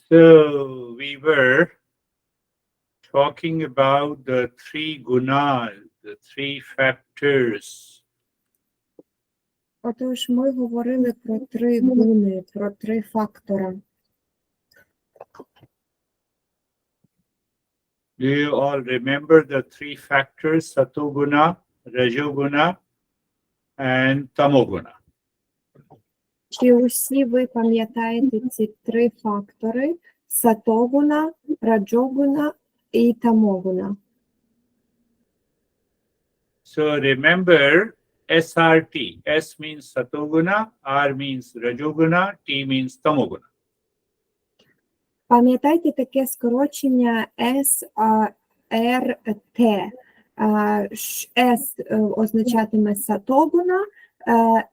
So we were talking about the three gunas, the three factors. Отож, ми говорили про три гуни, про три фактора. Do you all remember the three factors, satoguna, rajoguna, and tamoguna? Чи усі ви пам'ятаєте ці три фактори – сатогуна, раджогуна і тамогуна? So remember SRT. S means satoguna, R means rajoguna, T means tamoguna. Пам'ятайте таке скорочення SRT. S означатиме сатогуна,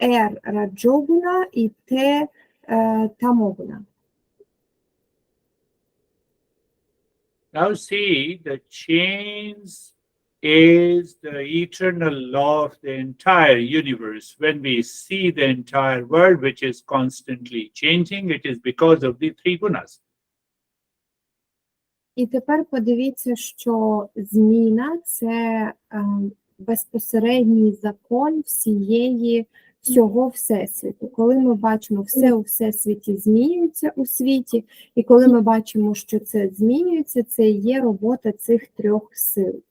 R раджогуна і T тамогуна. Now see, the change is the eternal law of the entire universe. When we see the entire world, which is constantly changing, it is because of the three gunas. І тепер подивіться, що зміна – це безпосередній закон всього Всесвіту. Коли ми бачимо, все у Всесвіті змінюється у світі, і коли ми бачимо, що це змінюється, це є робота цих трьох сил.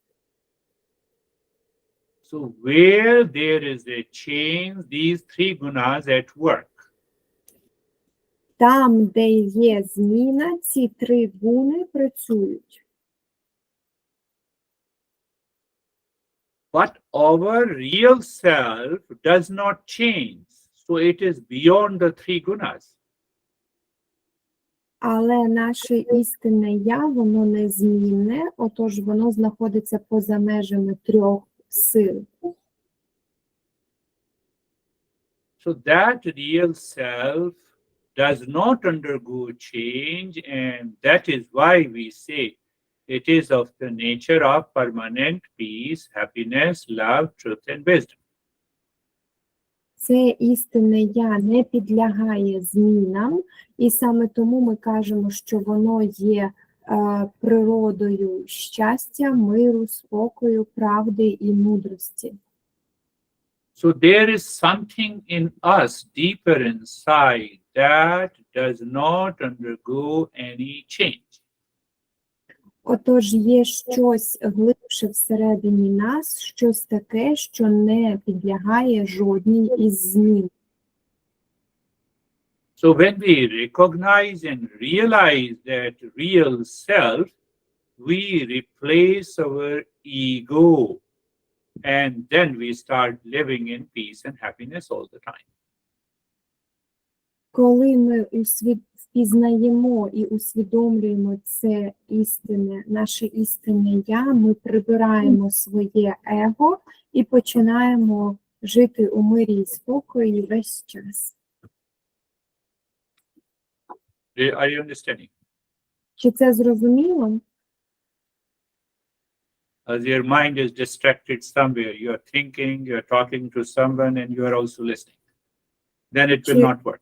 So where there is a change, these three gunas at work. Там, де є зміна, ці три гуни працюють. But our real self does not change. So it is beyond the three gunas. Але наше істинне я, воно незмінне, отож воно знаходиться поза межами трьох сил. So that real self does not undergo change, and that is why we say it is of the nature of permanent peace, happiness, love, truth, and wisdom. Це істинне я не підлягає змінам, і саме тому ми кажемо, що воно є природою щастя, миру, спокою, правди і мудрості. So there is something in us deeper inside that does not undergo any change. Отож, є щось глибше всередині нас, щось таке, що не підлягає жодній із змін. So when we recognize and realize that real self, we replace our ego, and then we start living in peace and happiness all the time. Коли ми впізнаємо і усвідомлюємо це істинне, наше істинне я, ми прибираємо своє его і починаємо жити у мирі і спокої весь час. Are you understanding? Чи це зрозуміло? As your mind is distracted somewhere, you are thinking, you are talking to someone, and you are also listening. Then it will not work.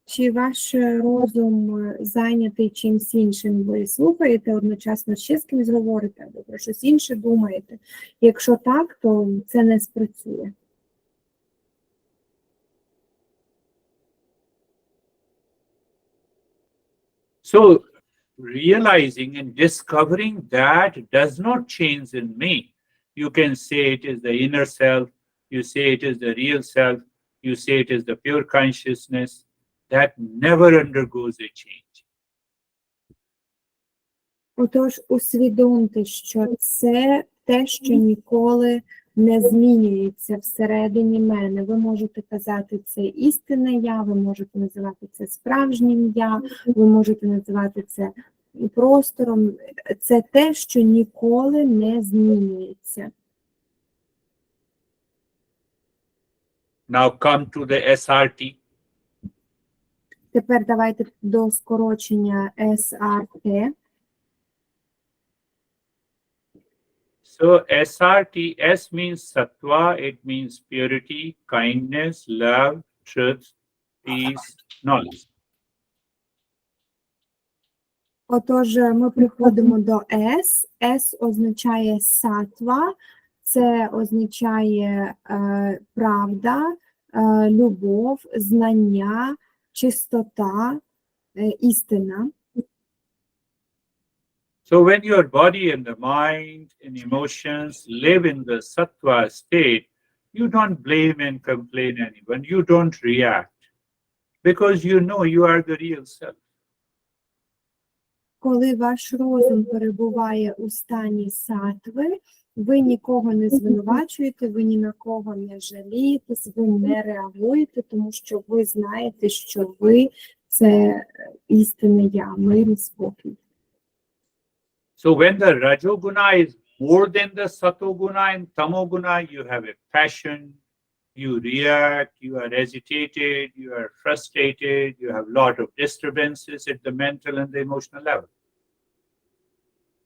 Чи ваш розум зайнятий чимсь іншим? Ви слухаєте одночасно, ще з кимось говорите, або про щось інше думаєте? Якщо так, то це не спрацює. So realizing and discovering that does not change in me. You can say it is the inner self, you say it is the real self, you say it is the pure consciousness. That never undergoes a change. Отож, усвідомте, що це те, що ніколи не змінюється всередині мене. Ви можете казати, це істинне я, ви можете називати це справжнім я, ви можете називати це простором. Це те, що ніколи не змінюється. Now come to the SRT. Тепер давайте до скорочення SRT. So SRT, S means sattva, it means purity, kindness, love, truth, peace, knowledge. Отож, ми приходимо до С. С означає сатва, це означає правда, любов, знання, чистота, істина. So when your body and the mind and emotions live in the sattva state, you don't blame and complain anyone. You don't react because you know you are the real self. Коли ваш розум перебуває у стані сатви, ви нікого не звинувачуєте, ви ні на кого не жалієтесь, ви не реагуєте, тому що ви знаєте, що ви – це істинне я, мир і спокій. So when the rajoguna is more than the satoguna and tamoguna, you have a passion, you react, you are agitated, you are frustrated, you have a lot of disturbances at the mental and the emotional level.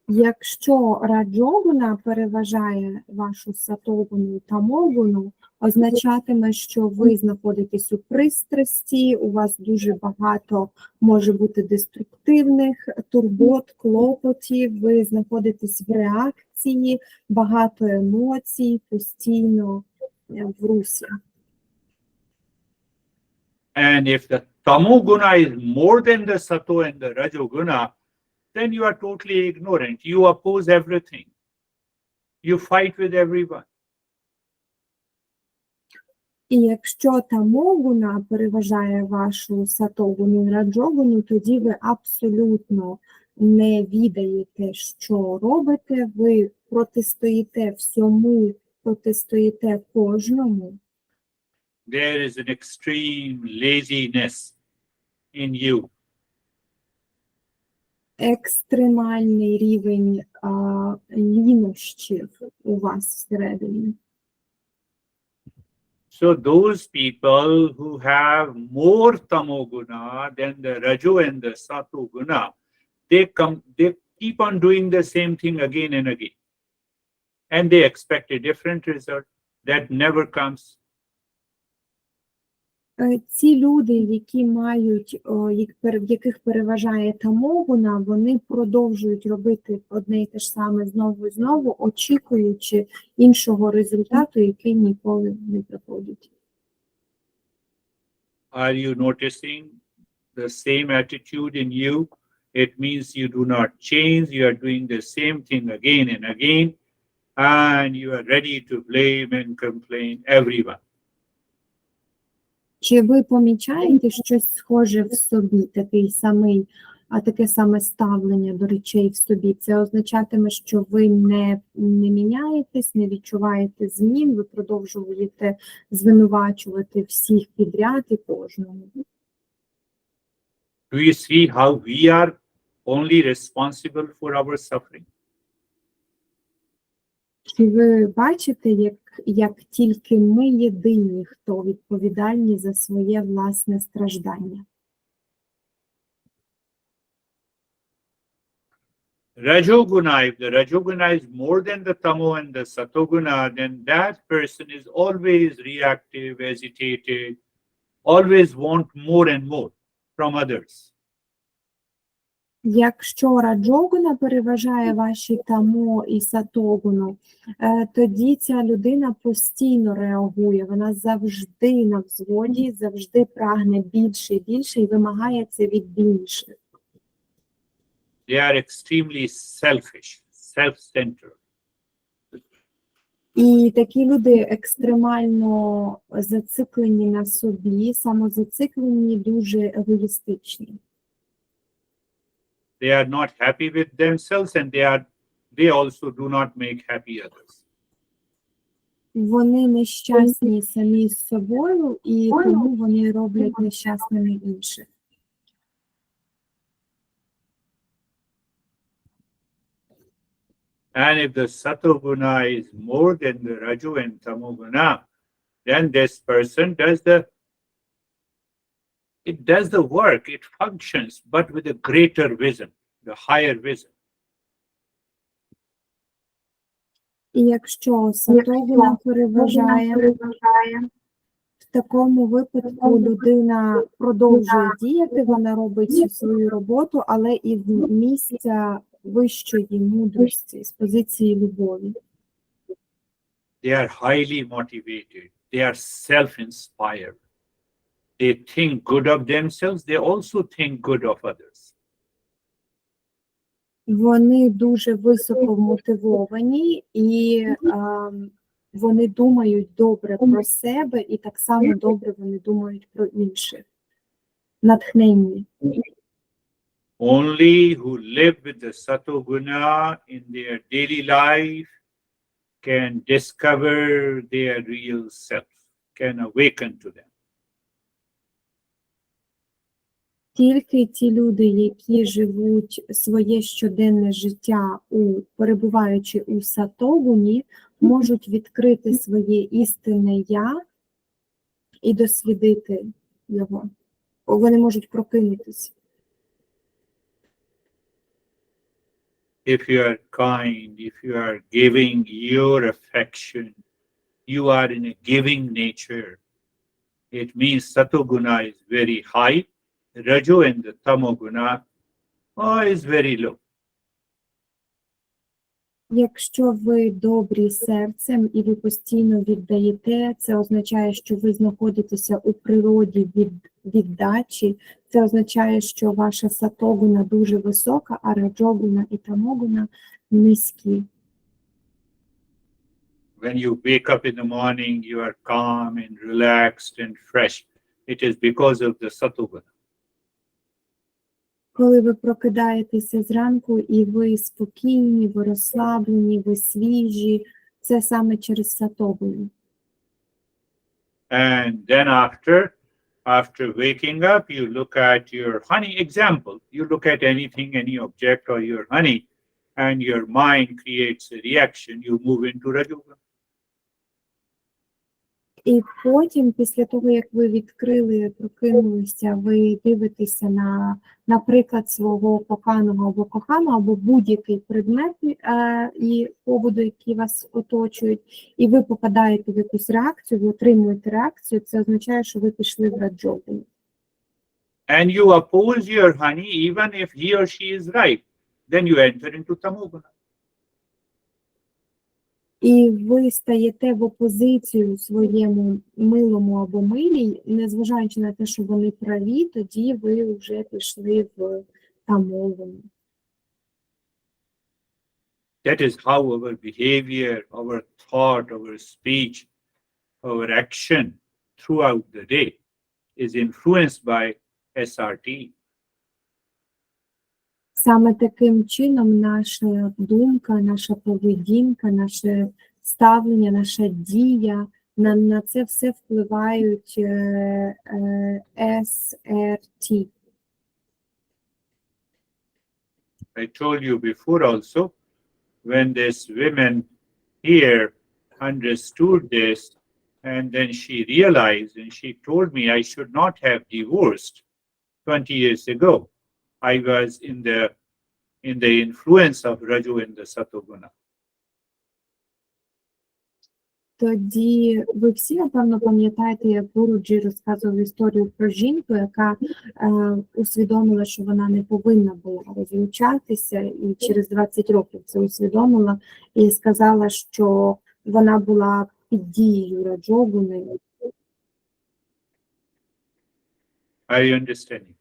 Якщо раджогуна переважає вашу сатогуну і тамогуну, означатиме, що ви знаходитесь у пристрасті, у вас дуже багато може бути деструктивних турбот, клопотів, ви знаходитесь в реакції, багато емоцій, постійно в русі. And if the tamoguna is more than the sato and the rajoguna, then you are totally ignorant. You oppose everything. You fight with everyone. І якщо тамогуна переважає вашу сатогуну і раджогуну, тоді ви абсолютно не відаєте, що робите, ви протистоїте всьому, протистоїте кожному. There is an extreme laziness in you. Екстремальний рівень лінощів у вас всередині. So those people who have more tamoguna than the rajo and the sato guna, they keep on doing the same thing again and again. And they expect a different result that never comes. Ці люди, які мають, в яких переважає тамогуна, вони продовжують робити одне і те ж саме знову і знову, очікуючи іншого результату, який ніколи не приходить. Are you noticing the same attitude in you? It means you do not change. You are doing the same thing again and again, and you are ready to blame and complain everyone. Чи ви помічаєте щось схоже в собі, таке саме ставлення до речей в собі? Це означатиме, що ви не міняєтесь, не відчуваєте змін, ви продовжуєте звинувачувати всіх підряд і кожному. Do you see how we are only responsible for our suffering? Чи ви бачите, як тільки ми єдині, хто відповідальні за своє власне страждання? Rajoguna, if the Rajoguna is more than the Tamo and the Satoguna, then that person is always reactive, agitated, always want more and more from others. Якщо раджогуна переважає ваші тамо і сатогуну, тоді ця людина постійно реагує, вона завжди на взводі, завжди прагне більше і більше і вимагає це від інших. They are extremely selfish, self-centered. І такі люди екстремально зациклені на собі, самозациклені, дуже егоїстичні. They are not happy with themselves and they also do not make happy others. Вони нещасні самі з собою, і тому вони роблять нещасними інших. And if the Satoguna is more than the Raju and Tamoguna, then this person does the work, it functions, but with a greater vision, the higher vision. І якщо сатогуна переважає в такому випадку людина продовжує діяти, вона робить свою роботу, але із місця вищої мудрості, з позиції любові. They are highly motivated. They are self-inspired. They think good of themselves. They also think good of others. Вони дуже високо мотивовані і вони думають добре про себе, і так само добре вони думають про інших. Натхненні. Only who live with the sattva-guna in their daily life can discover their real self, can awaken to them. Тільки ті люди, які живуть своє щоденне життя, перебуваючи у сатогуні, можуть відкрити своє істинне «я» і дослідити його. Вони можуть прокинутися. If you are kind, if you are giving your affection, you are in a giving nature. It means sattva-guna is very high, rajo and the tamo-guna is very low. Якщо ви добрі серцем і ви постійно віддаєте, це означає, що ви знаходитеся у природі віддачі. Це означає, що ваша сатогуна дуже висока, а раджогуна і тамогуна низькі. When you wake up in the morning, you are calm and relaxed and fresh. It is because of the sattva-guna. Коли ви прокидаєтеся зранку і ви спокійні, ви розслаблені, ви свіжі, це саме через сатогуну. And then after waking up, you look at your honey. Example, you look at anything, any object or your honey, and your mind creates a reaction. You move into Rajoguna. І потім, після того, як ви відкрили, прокинулися, ви дивитеся на, наприклад, свого коханого або коханого, або будь-який предмет і побуду, які вас оточують, і ви попадаєте в якусь реакцію, ви отримуєте реакцію, це означає, що ви пішли в раджогуну. And you oppose your honey even if he or she is right. Then you enter into tamoguna. І ви стаєте в опозицію своєму милому або милій, незважаючи на те, що вони праві, тоді ви вже пішли в тамогуну. That is how our behavior, our thought, our speech, our action throughout the day is influenced by SRT. Саме таким чином наша думка, наша поведінка, наше ставлення, наша дія, на це все впливають SRT. I told you before also, when this woman here understood this, and then she realized and she told me I should not have divorced 20 years ago. I was in the influence of Raju and the Sattva-guna. Тоді ви всі, напевно, пам'ятаєте, як Гуруджі розказував історію про жінку, яка усвідомила, що вона не повинна була розлучатися, і через 20 років це усвідомила, і сказала, що вона була під дією раджогуни. Are you understanding?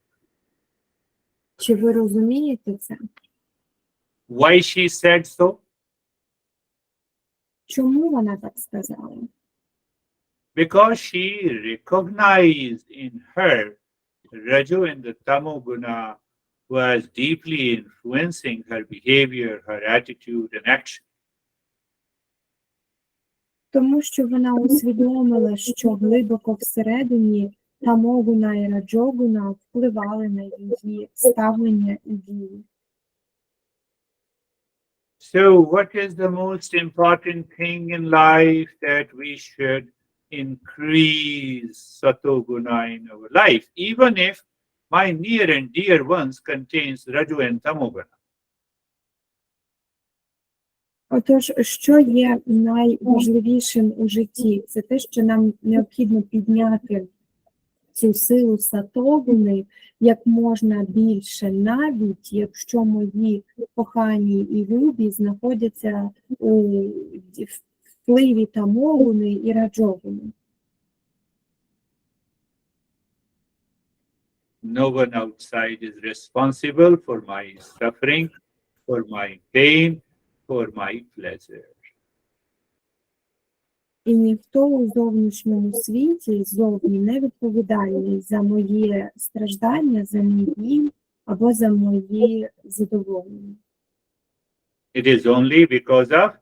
Чи ви розумієте це? Why she said so? Чому вона так сказала? Because she recognized in her Raju and the Tamo-guna was deeply influencing her behavior, her attitude and action. Тому що вона усвідомила, що глибоко всередині тамогуна і раджогуна впливали на її ставлення і дії. So what is the most important thing in life that we should increase sattva-guna in our life, even if my near and dear ones contains Raju and Tamoguna? Отож, що є найважливішим у житті? Це те, що нам необхідно підняти цю силу сатогуни як можна більше, навіть якщо мої кохані і любі знаходяться у впливі тамогуни і раджогуни. No one outside is responsible for my suffering, for my pain, for my pleasure. І ніхто у зовнішньому світі зовні не відповідальний за моє страждання, за мій біль або за мої задоволення. It is only because of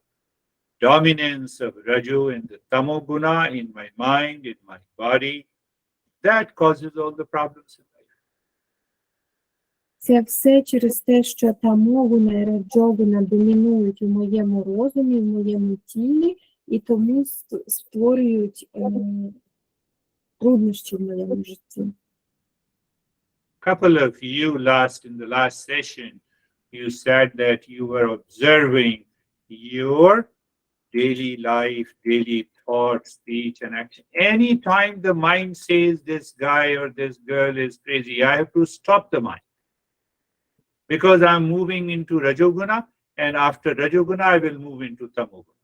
dominance of Raju and the Tamoguna in my mind, in my body, that causes all the problems in life. Це все через те, що тамогуна і раджогуна домінують у моєму розумі, в моєму тілі, і тому створюють труднощі в моєму житті. Couple of you in the last session, you said that you were observing your daily life, daily thought, speech, and action. Anytime the mind says this guy or this girl is crazy, I have to stop the mind. Because I'm moving into Rajoguna, and after Rajoguna, I will move into Tamoguna.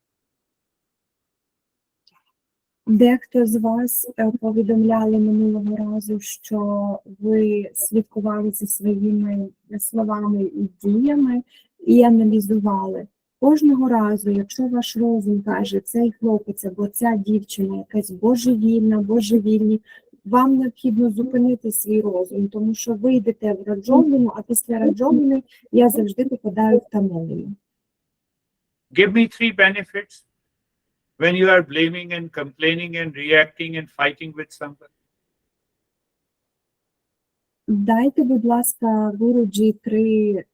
Дехто з вас повідомляли минулого разу, що ви слідкували за своїми словами і діями і аналізували. Кожного разу, якщо ваш розум каже, цей хлопець або ця дівчина якась божевільна, божевільні, вам необхідно зупинити свій розум, тому що ви йдете в раджогуну, а після раджогуни я завжди попадаю в тамогуну. Give me 3 benefits when you are blaming and complaining and reacting and fighting with somebody. Дайте, будь ласка, Гуруджі 3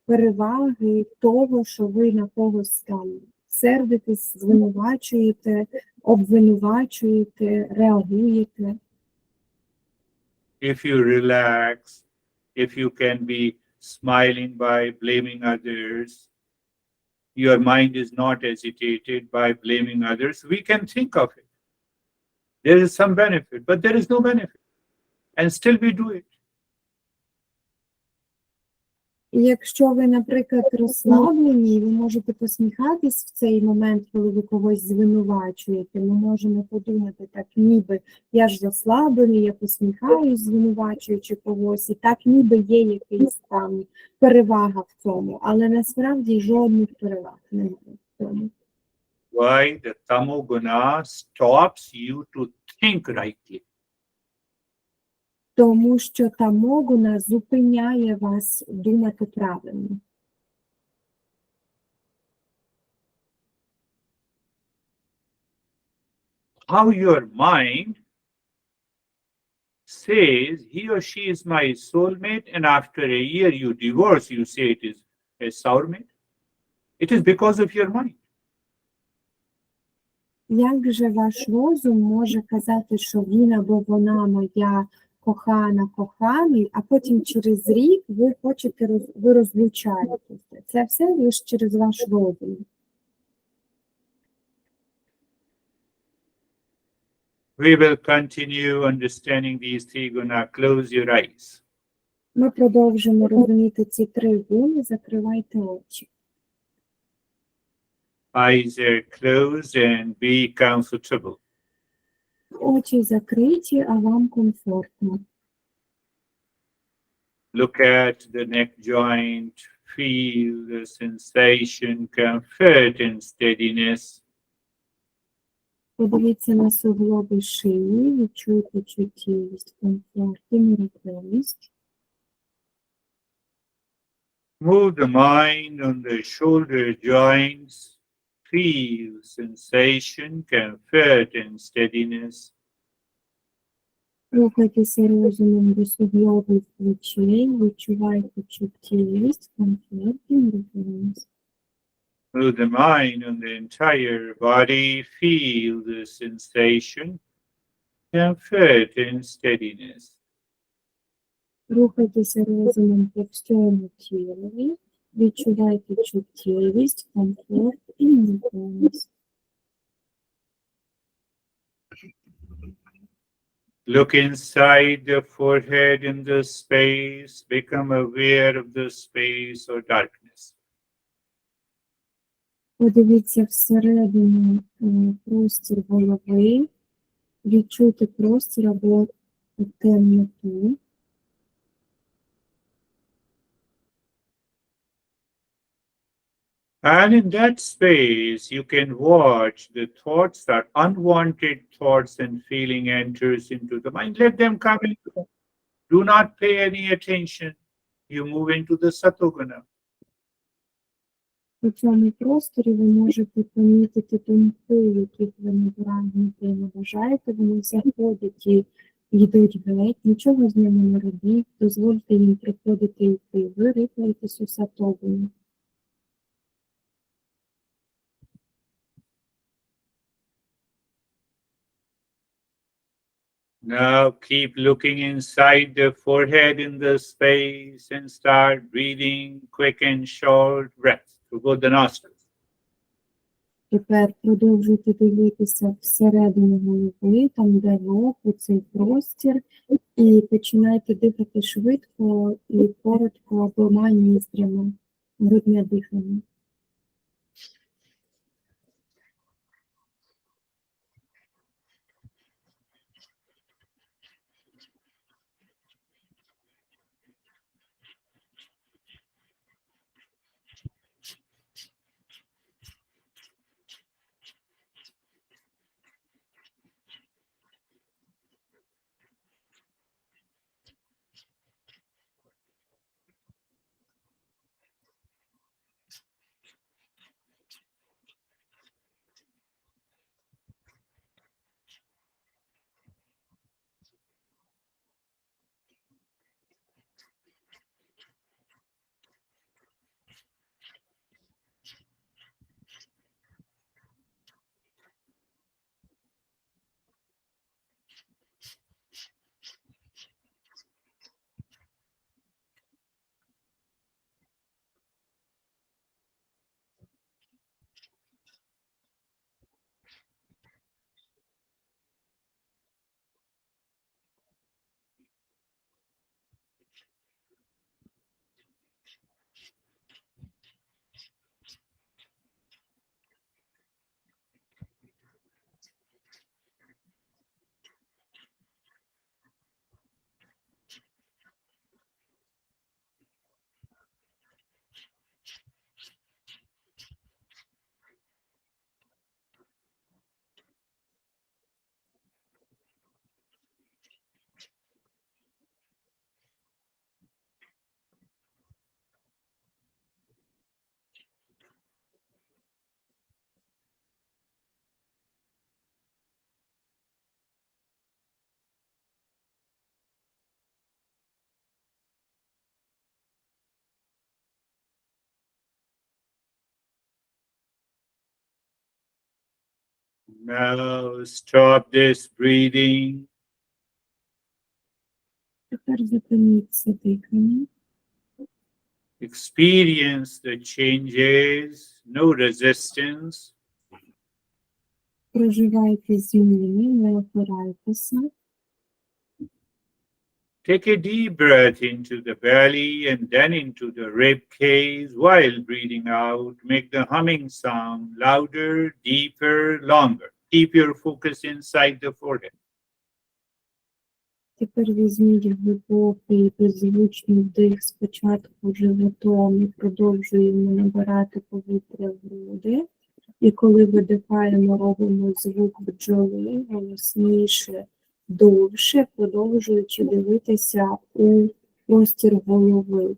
переваги того, що ви на когось там сердитесь, звинувачуєте, обвинувачуєте, реагуєте. If you relax, if you can be smiling by blaming others, your mind is not agitated by blaming others, we can think of it. There is some benefit, but there is no benefit. And still we do it. І якщо ви, наприклад, розслаблені, ви можете посміхатись в цей момент, коли ви когось звинувачуєте. Ми можемо подумати так, ніби я ж розслаблений, я посміхаюсь, звинувачуючи когось, і так ніби є якась там перевага в цьому, але насправді жодних переваг немає в цьому. Why? The tamoguna stops you to think rightly. Тому що тамогуна зупиняє вас думати правильно. How your mind says he or she is my soulmate, and after a year you divorce, you say it is a sourmate. It is because of your mind. Як же ваш розум може казати, що він або вона моя кохана, коханий, а потім через рік ви хочете, ви розлучаєтеся. Це все лише через ваш розум. We will continue understanding these 3 guna. Close your eyes. Ми продовжимо розуміти ці 3 гуни, закривайте очі. Eyes are closed and be comfortable. Очі закриті, а вам комфортно. Look at the neck joint, feel the sensation, comfort and steadiness. Подивіться на суглоби шиї, відчуйте чуттєвість, комфорт і нерухомість. Move the mind on the shoulder joints. Feel sensation, comfort and steadiness. Рухайтеся розумом до суглобів плечей, відчувайте чуттєвість, комфорт і нерухомість. Move the mind on the entire body. Feel the sensation, comfort and steadiness. Рухайтеся розумом по всьому тілу, Відчувайте чуттєвість, комфорт і нерухомість. Look inside the forehead in the space, become aware of the space or darkness. Подивіться всередину простір голови, відчуйте простір або темноту. And in that space, you can watch the thoughts that unwanted thoughts and feeling enters into the mind. Let them come in. Do not pay any attention. You move into the Satoguna. У цьому просторі ви можете помітити думки, яких ви не бажаєте, вони заходять і йдуть геть, нічого з ними не робіть, дозвольте їм приходити і йти, ви рухаєтесь у сатогуні. Now keep looking inside the forehead in the space and start breathing quick and short breaths through both the nostrils. Тепер продовжуйте дивитися всередину голови, там де лоб, у цей простір, і починайте дихати швидко і коротко обома ніздрями, грудне дихання. Now stop this breathing. Тепер зупиніться дихання. Experience the changes, no resistance. Проживайте зміни, не опирайтеся. Take a deep breath into the belly and then into the rib cage while breathing out. Make the humming sound louder, deeper, longer. Keep your focus inside the forehead. Тепер візьміть глибокий беззвучний вдих спочатку животом і продовжуємо набирати повітря в груди. І коли видихаємо, робимо звук бджоли голосніше, довше, продовжуючи дивитися у простір голови.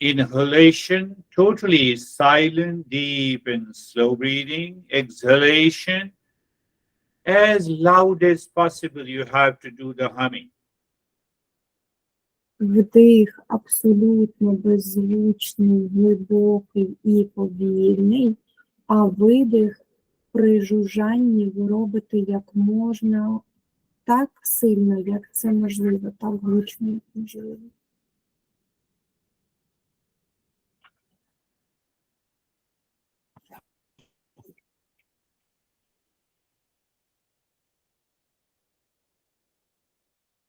Inhalation, totally silent, deep and slow breathing. Exhalation, as loud as possible, you have to do the humming. Вдих абсолютно беззвучний, глибокий і повільний, а видих при жужжанні ви робите як можна так сильно, як це можливо, так гучно, як можливо.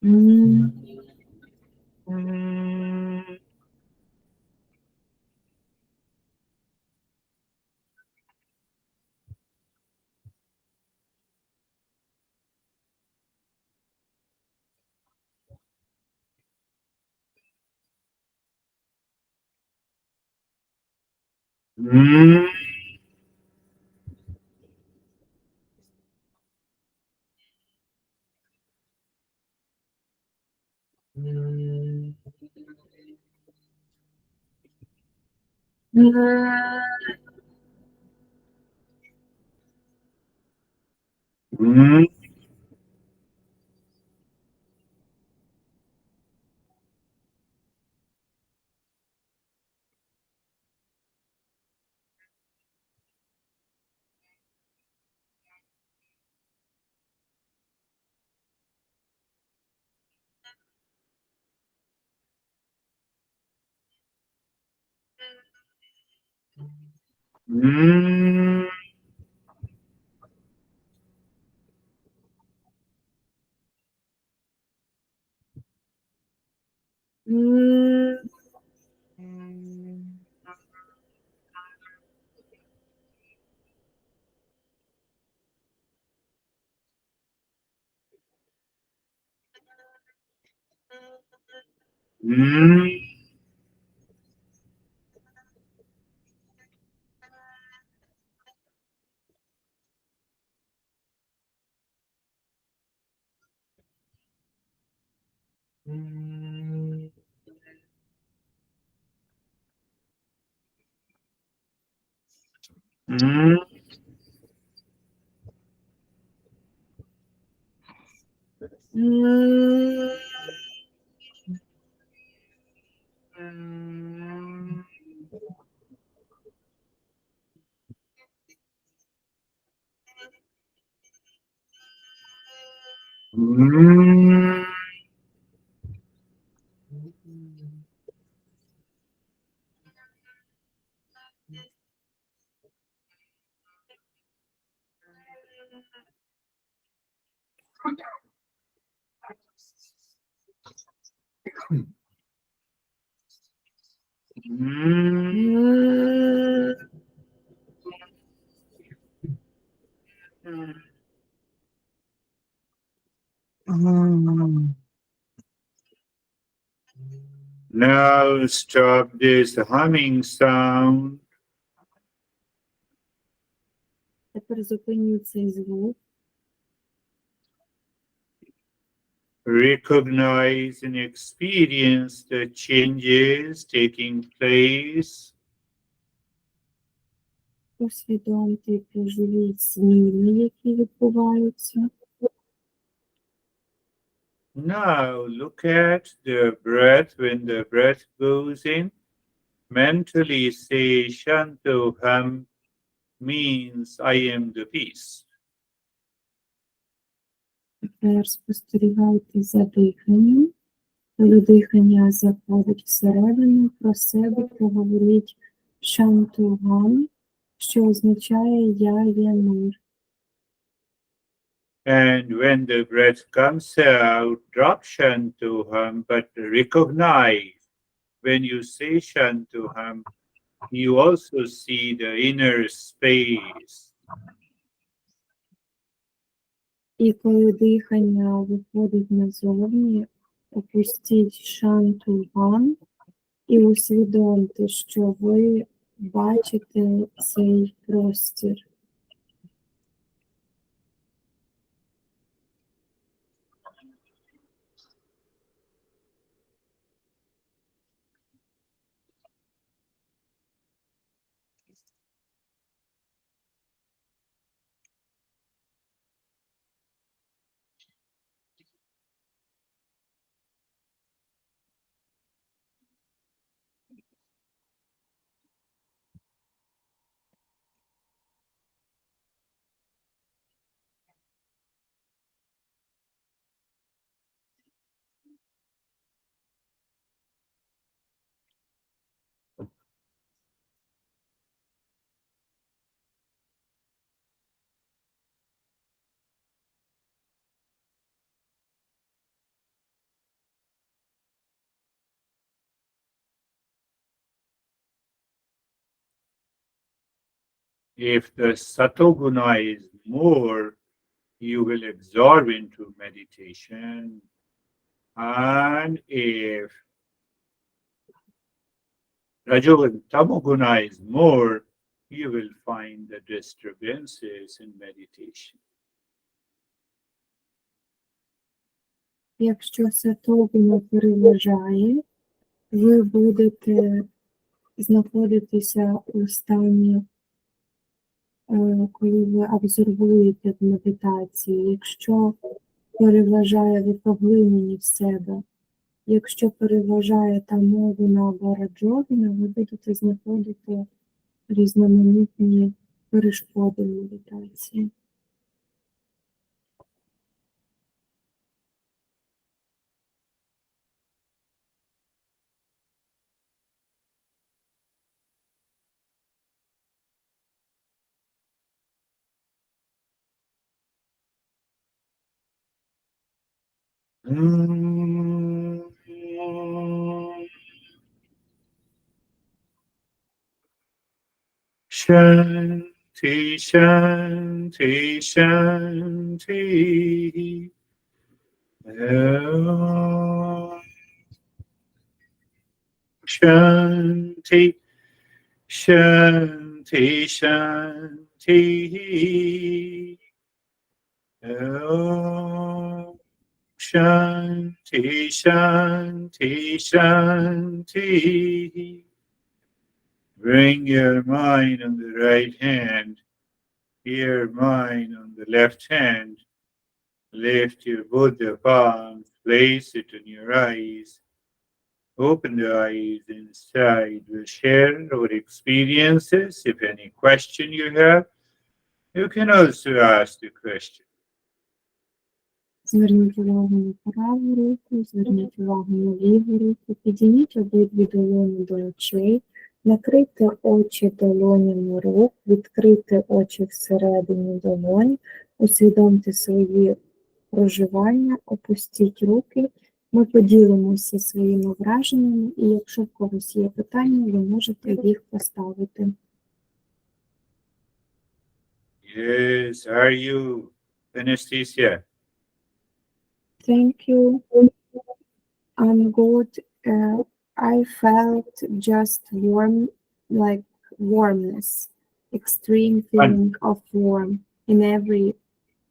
М, Mm, mm, mm, mm, mm, м, mm, mm, mm, м. mm. М. Now stop this humming sound. Тепер зупиніть цей звук. Recognize and experience the changes taking place. Усвідомте і проживіть зміни, які відбуваються. Now look at the breath. When the breath goes in, mentally say Shantoham means I am the peace. Тепер спостерігайте за диханням. Коли дихання заходить всередину, про себе проговоріть шантугам, що означає «я є мир». And when the breath comes out, drop Shantoham, but recognize when you say Shantoham, you also see the inner space. І коли дихання виходить назовні, опустіть шантугам і усвідомте, що ви бачите цей простір. If the satoguna is more, you will absorb into meditation. And if Rajoguna, tamoguna is more, you will find the disturbances in meditation. Якщо сатогуна переважає, ви будете знаходитися у стані, коли ви абсорбуєте в медитації. Якщо переважає, ви поглинені в себе. Якщо переважає тамогуна або раджогуна, ви будете знаходити різноманітні перешкоди в медитації. Shanti, Shanti, Shanti. Om. Shanti, Shanti, Shanti. Om. Shanti, Shanti, Shanti. Bring your mind on the right hand, your mind on the left hand. Lift your Buddha palms, place it on your eyes. Open the eyes inside. We'll share our experiences. If any question you have, you can also ask the question. Зверніть увагу на праву руку, зверніть увагу на ліву руку, підійміть обидві долоні до очей, накрийте очі долонями рук, відкрийте очі всередині долонь, усвідомте свої проживання, опустіть руки. Ми поділимося своїми враженнями, і якщо в когось є питання, ви можете їх поставити. Yes, are you, Anastasia? Thank you. I'm good. I felt just warm, like warmness, extreme feeling of warm in every,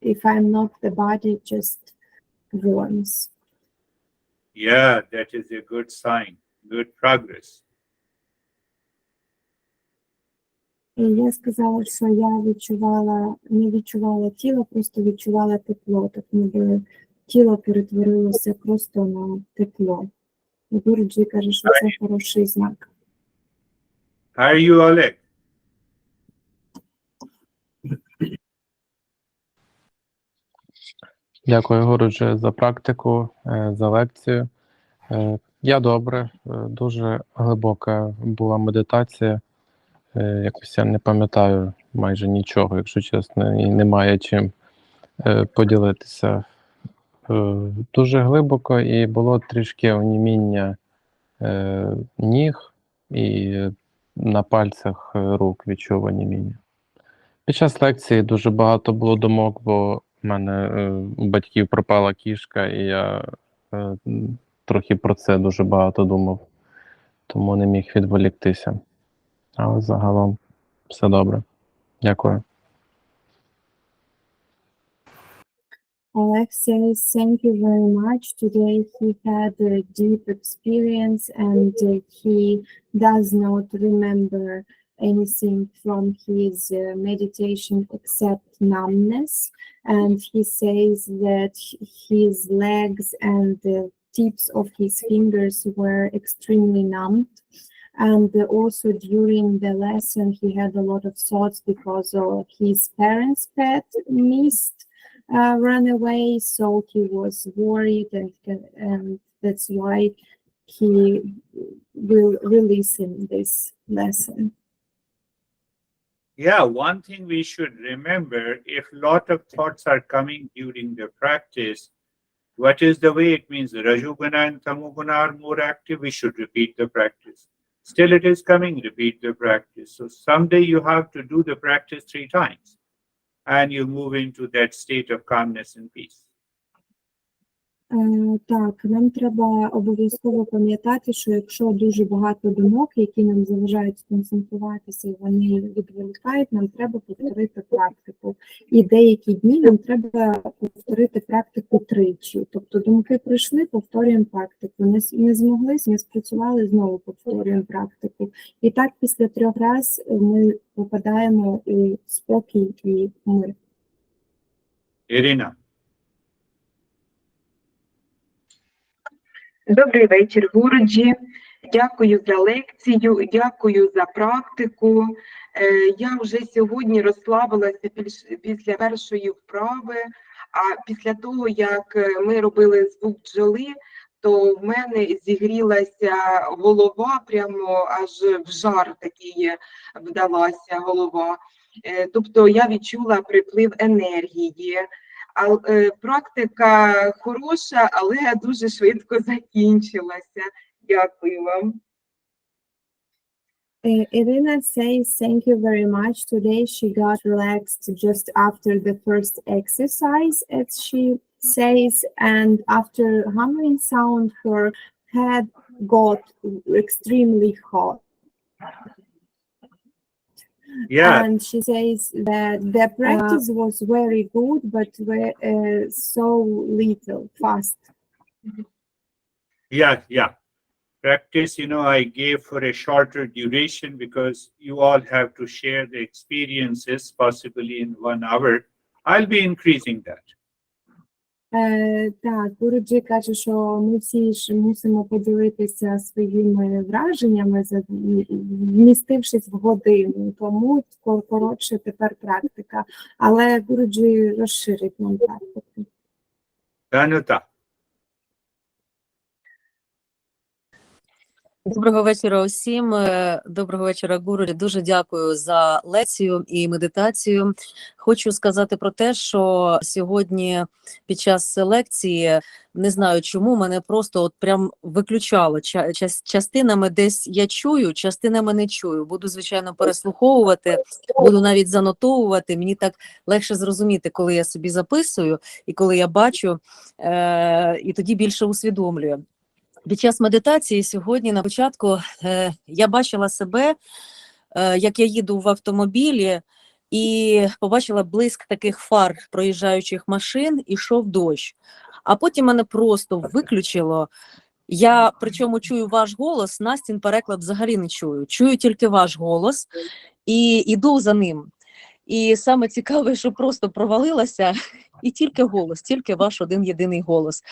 if I'm not the body, just warms. Yeah, that is a good sign, good progress. І я сказала, що я не відчувала тіло, просто відчувала тепло, так ніби тіло перетворилося просто на тепло. І Гуруджі каже, що це хороший знак. How are you, Oleg? Дякую, Гурудже, за практику, за лекцію. Я добре, дуже глибока була медитація. Якось я не пам'ятаю майже нічого, якщо чесно, і немає чим поділитися. Дуже глибоко, і було трішки оніміння ніг, і на пальцях рук відчув оніміння. Під час лекції дуже багато було думок, бо в мене у батьків пропала кішка, і я трохи про це дуже багато думав, тому не міг відволіктися. Але загалом все добре. Дякую. Oleg says, thank you very much. Today he had a deep experience and he does not remember anything from his meditation except numbness. And he says that his legs and the tips of his fingers were extremely numbed. And also during the lesson, he had a lot of thoughts because of his parents' pet missed. Ran away, so he was worried, and that's why he will listen this lesson. Yeah, one thing we should remember, if a lot of thoughts are coming during the practice, what is the way? It means Rajoguna and Tamoguna are more active. We should repeat the practice. Still it is coming, repeat the practice. So someday you have to do the practice 3 times and you move into that state of calmness and peace. Так, нам треба обов'язково пам'ятати, що якщо дуже багато думок, які нам заважають сконцентруватися, і вони відволікають, нам треба повторити практику. І деякі дні нам треба повторити практику 3. Тобто думки прийшли, повторюємо практику. Не змогли, не спрацювали, знову повторюємо практику. І так після 3 разів ми попадаємо у спокій і мир. Irina. Добрий вечір, Гуруджі. Дякую за лекцію, дякую за практику. Я вже сьогодні розслабилася після першої вправи, а після того, як ми робили звук бджоли, то в мене зігрілася голова, прямо аж в жар такий вдалася голова. Тобто я відчула приплив енергії. Практика хороша, але дуже швидко закінчилася. Дякую вам. Irina says thank you very much. Today she got relaxed just after the first exercise, as she says, and after humming sound, her head got extremely hot. Yeah. And she says that the practice was very good, but so little, fast. Yeah. Practice, I gave for a shorter duration because you all have to share the experiences possibly in 1 hour. I'll be increasing that. Так, Гуруджі каже, що ми всі ж мусимо поділитися своїми враженнями, вмістившись в годину, тому коротше тепер практика. Але Гуруджі розширить нам практику. Danuta. Доброго вечора усім. Доброго вечора, Гуру. Дуже дякую за лекцію і медитацію. Хочу сказати про те, що сьогодні під час лекції, не знаю чому, мене просто от прям виключало. Частинами десь я чую, частинами не чую. Буду, звичайно, переслуховувати, буду навіть занотовувати. Мені так легше зрозуміти, коли я собі записую і коли я бачу, і тоді більше усвідомлюю. Під час медитації сьогодні на початку я бачила себе, як я їду в автомобілі, і побачила блиск таких фар проїжджаючих машин, і йшов дощ. А потім мене просто виключило. Я, причому, чую ваш голос, Настін переклад взагалі не чую. Чую тільки ваш голос і йду за ним. І саме цікаве, що просто провалилася, і тільки голос, тільки ваш один-єдиний голос.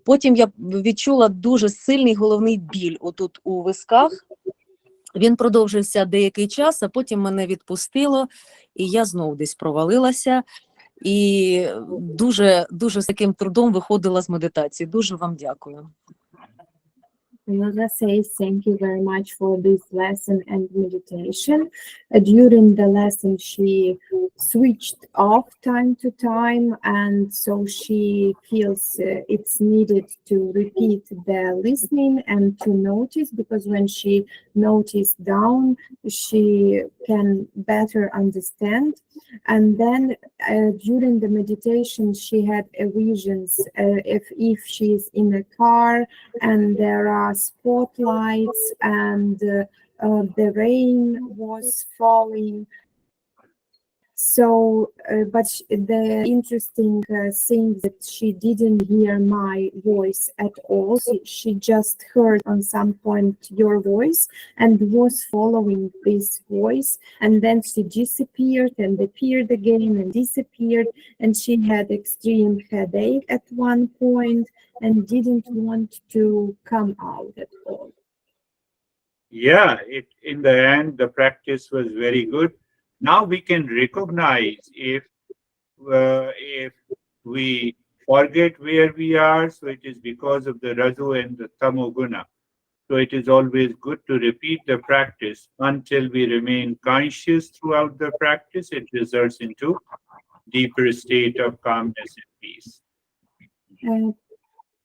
Потім я відчула дуже сильний головний біль отут у висках. Він продовжився деякий час, а потім мене відпустило, і я знову десь провалилася. І дуже з таким трудом виходила з медитації. Дуже вам дякую. Yoga says thank you very much for this lesson and meditation. During the lesson, she switched off time to time, and so she feels it's needed to repeat the listening and to notice, because when she noticed down, she can better understand. And then during the meditation, she had visions if she's in a car and there are spotlights and the rain was falling. So, but the interesting thing that she didn't hear my voice at all. She just heard on some point your voice and was following this voice. And then she disappeared and appeared again and disappeared. And she had extreme headache at one point and didn't want to come out at all. Yeah, in the end, the practice was very good. Now we can recognize if we forget where we are, so it is because of the Raju and the Tamoguna. So it is always good to repeat the practice until we remain conscious throughout the practice. It results into deeper state of calmness and peace.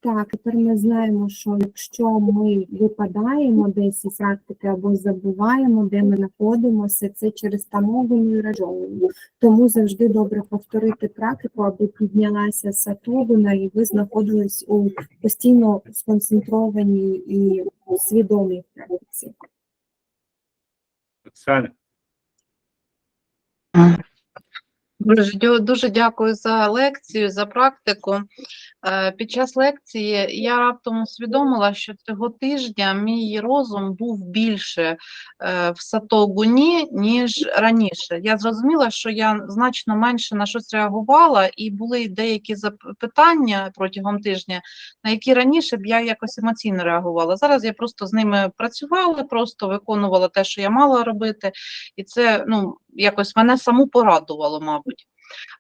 Так, тепер ми знаємо, що якщо ми випадаємо десь із практики або забуваємо, де ми знаходимося, це через тамогону і раджогону. Тому завжди добре повторити практику, аби піднялася сатогуна, і ви знаходились у постійно сконцентрованій і свідомій практиці. Оксана. Дуже дякую за лекцію, за практику. Під час лекції я раптом усвідомила, що цього тижня мій розум був більше в сатогуні, ніж раніше. Я зрозуміла, що я значно менше на щось реагувала, і були деякі запитання протягом тижня, на які раніше б я якось емоційно реагувала. Зараз я просто з ними працювала, просто виконувала те, що я мала робити, і це, якось мене саму порадувало, мабуть.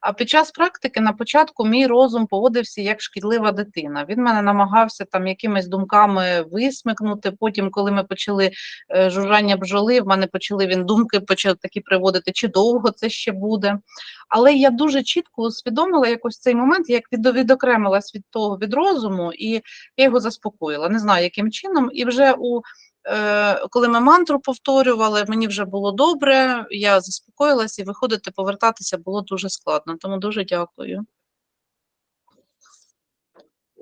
А під час практики на початку мій розум поводився як шкідлива дитина. Він мене намагався там якимись думками висмикнути. Потім, коли ми почали жужжання бджоли, в мене він думки почав такі приводити, чи довго це ще буде. Але я дуже чітко усвідомила якось цей момент, як відокремилась від розуму, і я його заспокоїла. Не знаю, яким чином. І вже коли ми мантру повторювали, мені вже було добре, я заспокоїлася, і виходити, повертатися було дуже складно. Тому дуже дякую.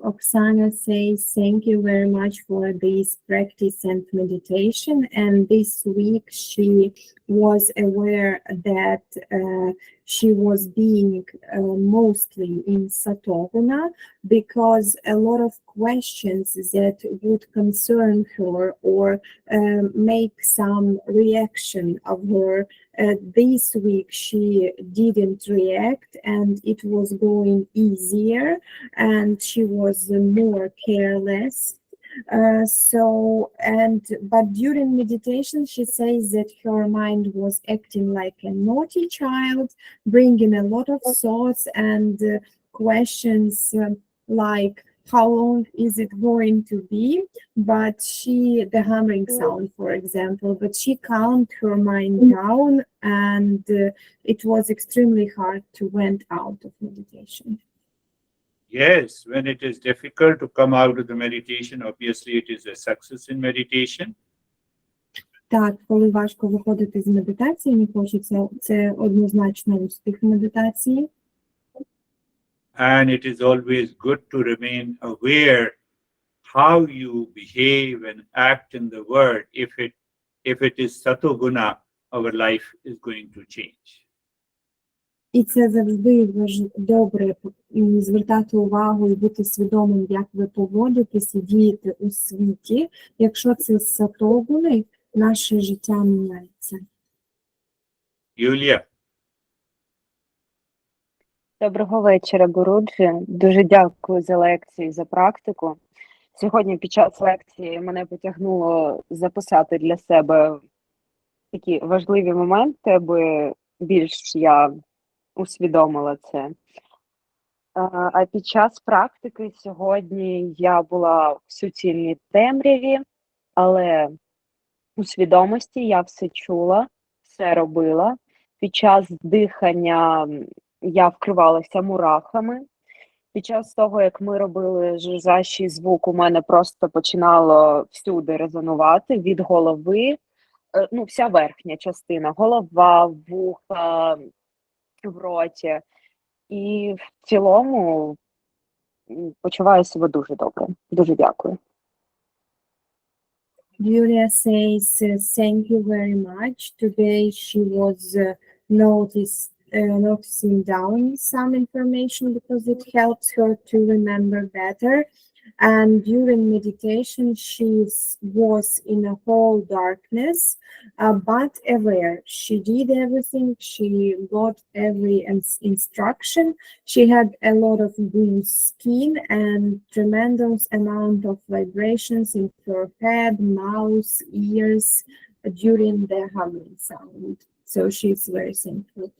Oksana says, thank you very much for this practice and meditation. And this week she was aware that she was being mostly in Satoguna, because a lot of questions that would concern her or make some reaction of her, this week she didn't react, and it was going easier, and she was more careless. But during meditation, she says that her mind was acting like a naughty child, bringing a lot of thoughts and questions like, how long is it going to be? But the humming sound, for example, but she calmed her mind down, and it was extremely hard to went out of meditation. Yes, when it is difficult to come out of the meditation, obviously it is a success in meditation. Так, коли важко виходити з медитації, не хочеться, це однозначно успіх медитації. And it is always good to remain aware how you behave and act in the world. If it is satoguna, our life is going to change. І це завжди добре звертати увагу і бути свідомим, як ви поводитесь і дієте у світі. Якщо це сатогуни, наше життя міняється. Юлія. Доброго вечора, Гуруджі. Дуже дякую за лекцію, за практику. Сьогодні під час лекції мене потягнуло записати для себе такі важливі моменти, аби більш я усвідомила це. А під час практики сьогодні я була в суцільній темряві, але у свідомості я все чула, все робила. Під час дихання я вкривалася мурахами. Під час того, як ми робили жужжащий звук, у мене просто починало всюди резонувати від голови, вся верхня частина, голова, вуха, в роті. І в цілому почуваю себе дуже добре. Дуже дякую. Julia says, thank you very much. Today she was noticing down some information because it helps her to remember better. And during meditation, she was in a whole darkness, but aware. She did everything. She got every instruction. She had a lot of green skin and tremendous amount of vibrations in her head, mouth, ears during the humming sound. So she's very thankful.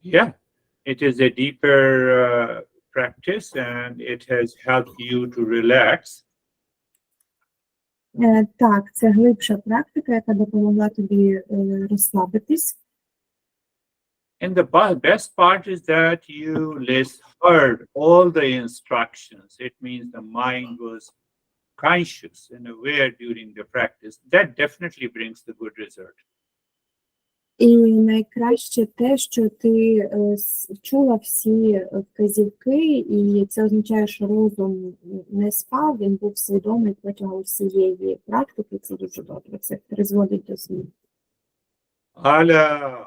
Yeah, it is a deeper practice, and it has helped you to relax. Так, це глибша практика, яка допомогла тобі розслабитись. And the best part is that you heard all the instructions. It means the mind was conscious and aware during the practice. That definitely brings the good result. І найкраще те, що ти чула всі вказівки, і це означає, що розум не спав, він був свідомий протягом всієї практики. Це дуже добре, це призводить до змін. Ala.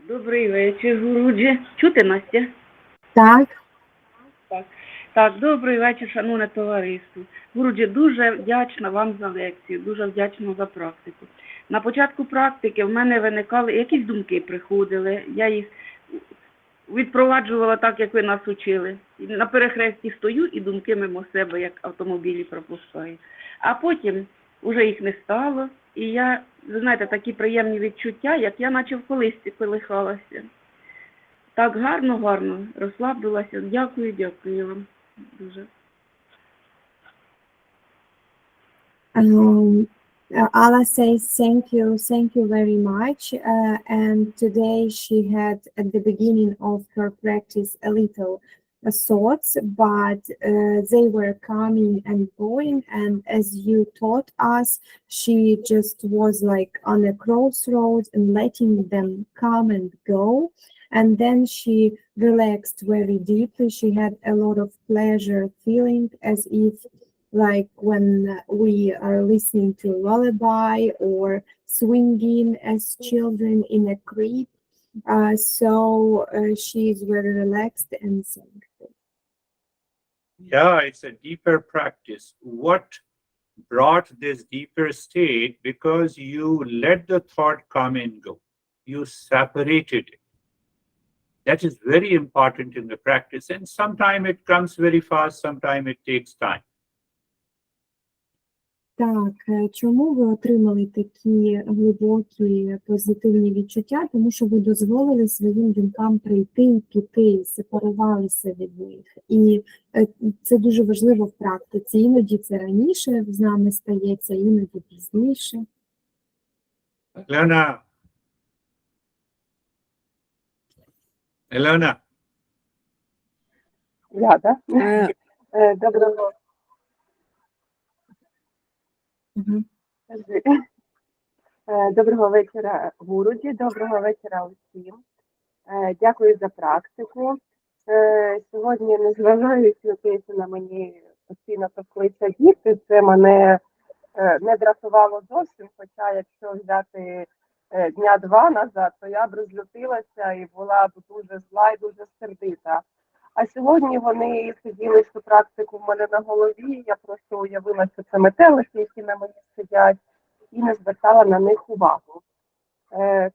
Добрий вечір, Гуруджі. Чути, Настя? Так, Так, добрий вечір, шановне товариство. Гуруджі, дуже вдячна вам за лекцію, дуже вдячна за практику. На початку практики в мене виникали, якісь думки приходили, я їх відпроваджувала так, як ви нас учили. На перехресті стою і думки мимо себе, як автомобілі пропускаю. А потім вже їх не стало, і я, ви знаєте, такі приємні відчуття, як я наче в колисці колихалася. Так гарно розслабилася. Дякую вам дуже. Ala says thank you very much. And today she had at the beginning of her practice a little thoughts, but they were coming and going. And as you taught us, she just was like on a crossroads and letting them come and go. And then she relaxed very deeply. She had a lot of pleasure feeling, as if like when we are listening to a lullaby or swinging as children in a crib. So she is very relaxed and thankful. Yeah, it's a deeper practice. What brought this deeper state? Because you let the thought come and go. You separated it. That is very important in the practice. And sometimes it comes very fast, sometimes it takes time. Так, чому ви отримали такі глибокі позитивні відчуття? Тому що ви дозволили своїм думкам прийти і піти, сепарувалися від них. І це дуже важливо в практиці. Іноді це раніше з нами стається, іноді пізніше. Elena. Я, да? Доброго. Мгм. Доброго вечора, Гуруджі, доброго вечора усім. Дякую за практику. Сьогодні, незважаючи те, що на мені постійно товклися діти, це мене не дратувало зовсім, хоча якщо взяти дня 2 назад, то я б розлютилася і була б дуже зла і дуже сердита. А сьогодні вони сиділи всю практику в мене на голові, я просто уявила, що це метелики, які на мені сидять, і не звертала на них увагу.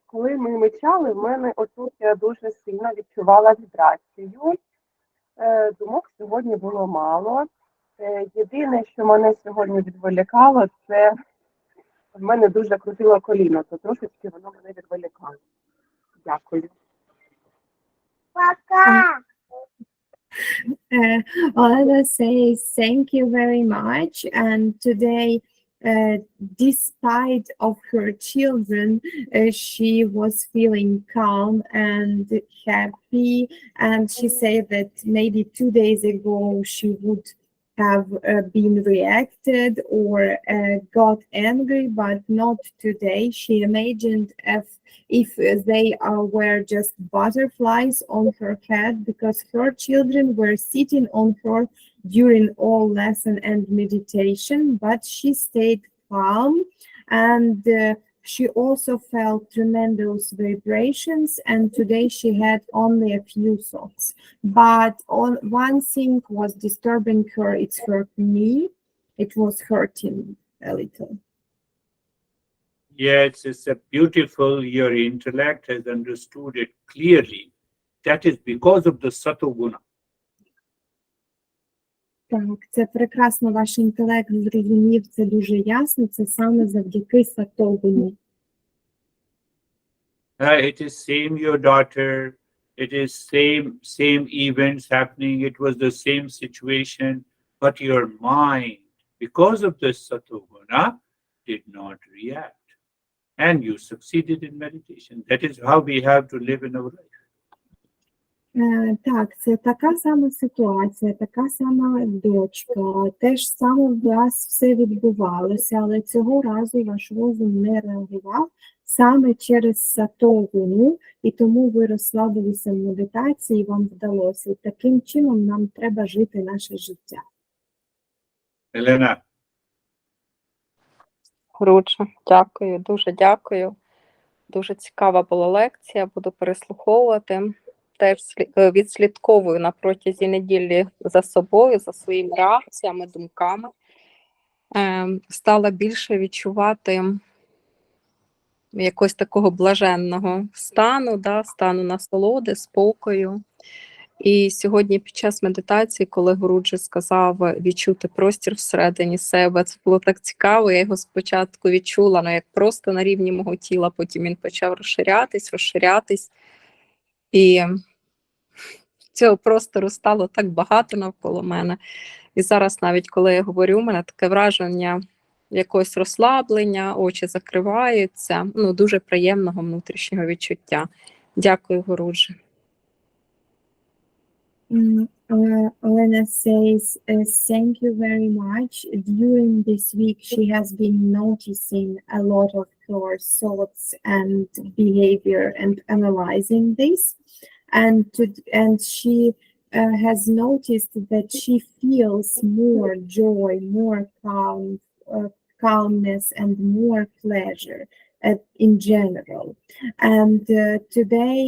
Коли ми мечали, в мене отут я дуже сильно відчувала вібрацію. Думок сьогодні було мало. Єдине, що мене сьогодні відволікало, це в мене дуже крутило коліно, то трошечки воно мене відволікало. Дякую. Пока! Olena says thank you very much, and today, despite of her children, she was feeling calm and happy, and she said that maybe 2 days ago she would have been reacted or got angry, but not today. She imagined if they were just butterflies on her head, because her children were sitting on her during all lesson and meditation, but she stayed calm, and she also felt tremendous vibrations, and today she had only a few thoughts. But one thing was disturbing her, it's her knee. It was hurting a little. Yes, it's a beautiful, your intellect has understood it clearly. That is because of the Satoguna. Так, це прекрасно, ваш інтелект зрозумів це дуже ясно, це саме завдяки сатогуні. It is same your daughter, it is same events happening, it was the same situation, but your mind, because of the Satoguna, did not react. and you succeeded in meditation. That is how we have to live in our life. Так, це така сама ситуація, така сама дочка, те ж саме у вас все відбувалося, але цього разу ваш розум не реагував саме через сатогуну, і тому ви розслабилися в медитації, і вам вдалося. І таким чином нам треба жити наше життя. Elena, Гурудже, дякую, дуже дякую. Дуже цікава була лекція, буду переслуховувати. Теж відслідковую на протязі неділі за собою, за своїми реакціями, думками. Стала більше відчувати якогось такого блаженного стану, стану насолоди, спокою. І сьогодні під час медитації, коли Гуруджі сказав відчути простір всередині себе, це було так цікаво, я його спочатку відчула, як просто на рівні мого тіла, потім він почав розширятись. І цього простору стало так багато навколо мене. І зараз навіть, коли я говорю, у мене таке враження якогось розслаблення, очі закриваються, дуже приємного внутрішнього відчуття. Дякую, Гуруджі. Elena says, thank you very much. During this week, she has been noticing a lot of her thoughts and behavior and analyzing this. And she has noticed that she feels more joy, more calmness, and more pleasure in general. And today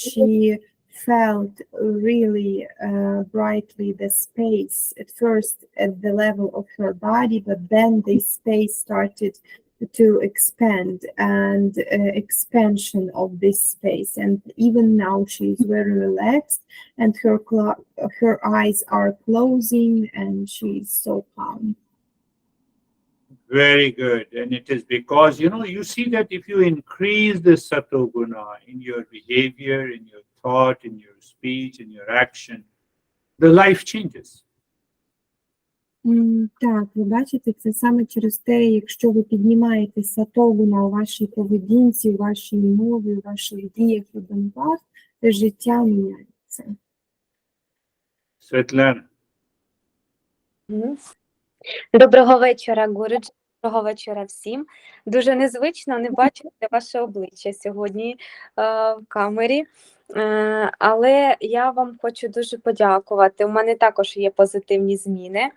she felt really brightly the space, at first at the level of her body, but then this space started to expand, and expansion of this space. And even now she is very relaxed, and her eyes are closing, and she is so calm. very good. And it is because, you see that if you increase the satoguna in your behavior, in your thought, in your speech, in your action, the life changes. Так, ви бачите, це саме через те, якщо ви піднімаєте сатогуна у вашій поведінці, у вашій мові, у ваших діях і думках, то життя міняється. Svetlana. Доброго вечора, Гурудж. Доброго вечора всім. Дуже незвично не бачити ваше обличчя сьогодні в камері, але я вам хочу дуже подякувати. У мене також є позитивні зміни.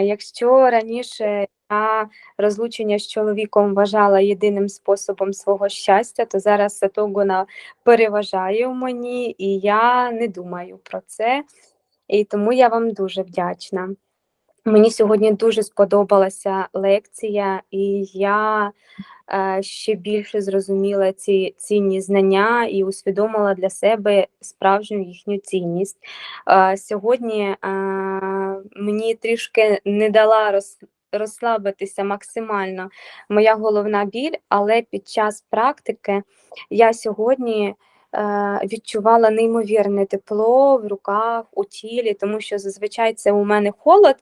Якщо раніше я розлучення з чоловіком вважала єдиним способом свого щастя, то зараз сатогуна переважає у мені, і я не думаю про це. І тому я вам дуже вдячна. Мені сьогодні дуже сподобалася лекція, і я ще більше зрозуміла ці цінні знання і усвідомила для себе справжню їхню цінність. Сьогодні мені трішки не дала розслабитися максимально моя головна біль, але під час практики я сьогодні відчувала неймовірне тепло в руках, у тілі, тому що зазвичай це у мене холод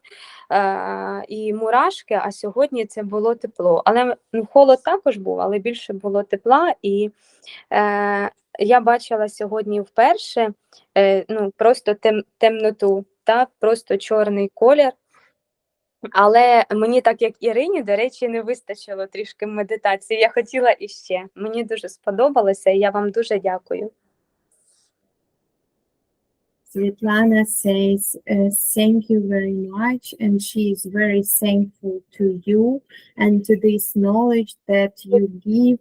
і мурашки, а сьогодні це було тепло. Але холод також був, але більше було тепла, і я бачила сьогодні вперше просто темноту, просто чорний колір. Але мені, так як Ірині, до речі, не вистачило трішки медитації. Я хотіла іще. Мені дуже сподобалося, і я вам дуже дякую. Svetlana says, thank you very much, and she is very thankful to you and to this knowledge that you give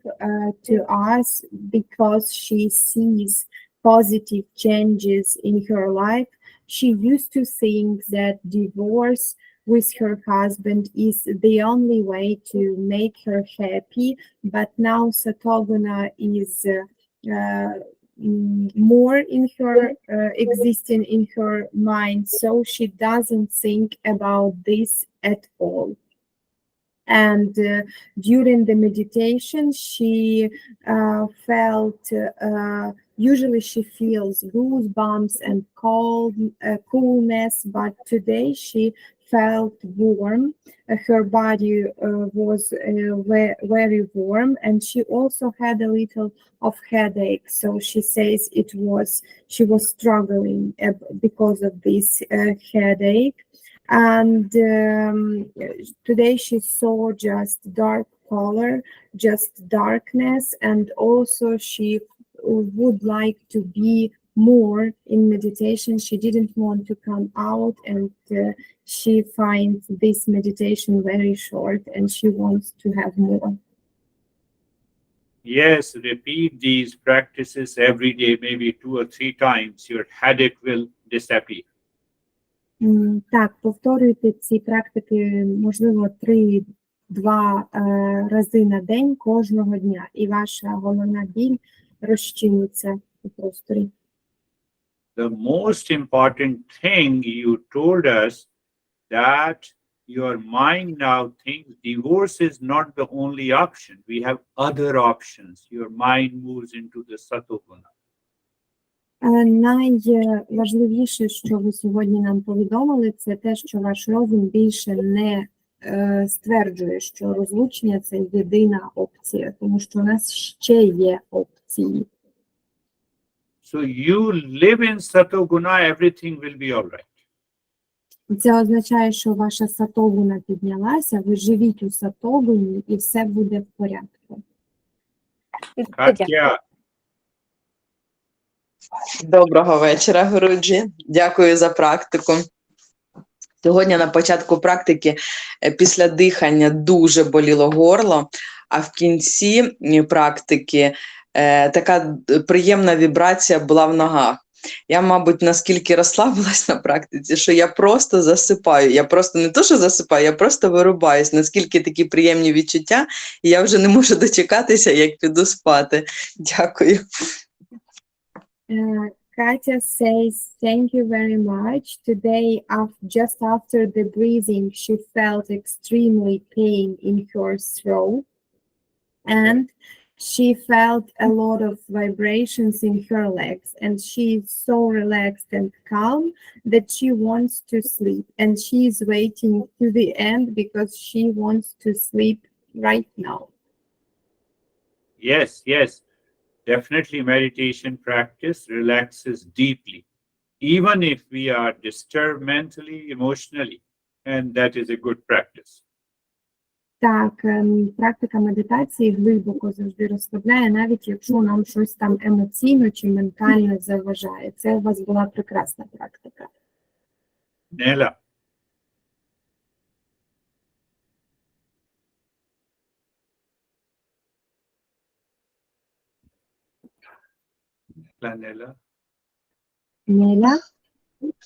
to us, because she sees positive changes in her life. She used to think that divorce with her husband is the only way to make her happy, but now Satoguna is more in her existing in her mind, so she doesn't think about this at all. And during the meditation, she felt, usually she feels goosebumps and coolness, but today she felt warm. Her body was very warm, and she also had a little of headache. So she says she was struggling because of this headache. And today she saw just dark color, just darkness, and also she would like to be more in meditation. She didn't want to come out, and she finds this meditation very short, and she wants to have more. Yes, repeat these practices every day, maybe 2 or 3 times. Your headache will disappear. Так, повторюйте ці практики, можливо, 2 рази на день кожного дня, і ваша головна біль розчиниться у просторі. The most important thing you told us that your mind now thinks divorce is not the only option. We have other options. Your mind moves into the satoguna. Найважливіше, що ви сьогодні нам повідомили, це те, що ваш розум більше не стверджує, що розлучення – це єдина опція, тому що у нас ще є опції. So you live in satoguna, everything will be all right. Це означає, що ваша сатогуна піднялася, ви живіть у сатогуні, і все буде в порядку. Katya, Доброго вечора, Гуруджі. Дякую за практику. Сьогодні на початку практики після дихання дуже боліло горло, а в кінці практики така приємна вібрація була в ногах. Я, мабуть, наскільки розслабилась на практиці, що я просто засипаю. Я просто не то, що засипаю, я просто вирубаюсь. Наскільки такі приємні відчуття, і я вже не можу дочекатися, як піду спати. Дякую. Katya says, thank you very much. Today, just after the breathing, she felt extremely pain in her throat, and she felt a lot of vibrations in her legs, and she is so relaxed and calm that she wants to sleep, and she is waiting to the end because she wants to sleep right now. yes, yes. Definitely meditation practice relaxes deeply, even if we are disturbed mentally, emotionally, and that is a good practice. Так, практика медитації глибоко завжди розслабляє, навіть якщо нам щось там емоційно чи ментально заважає. Це у вас була прекрасна практика. Nela. Nela. Неля?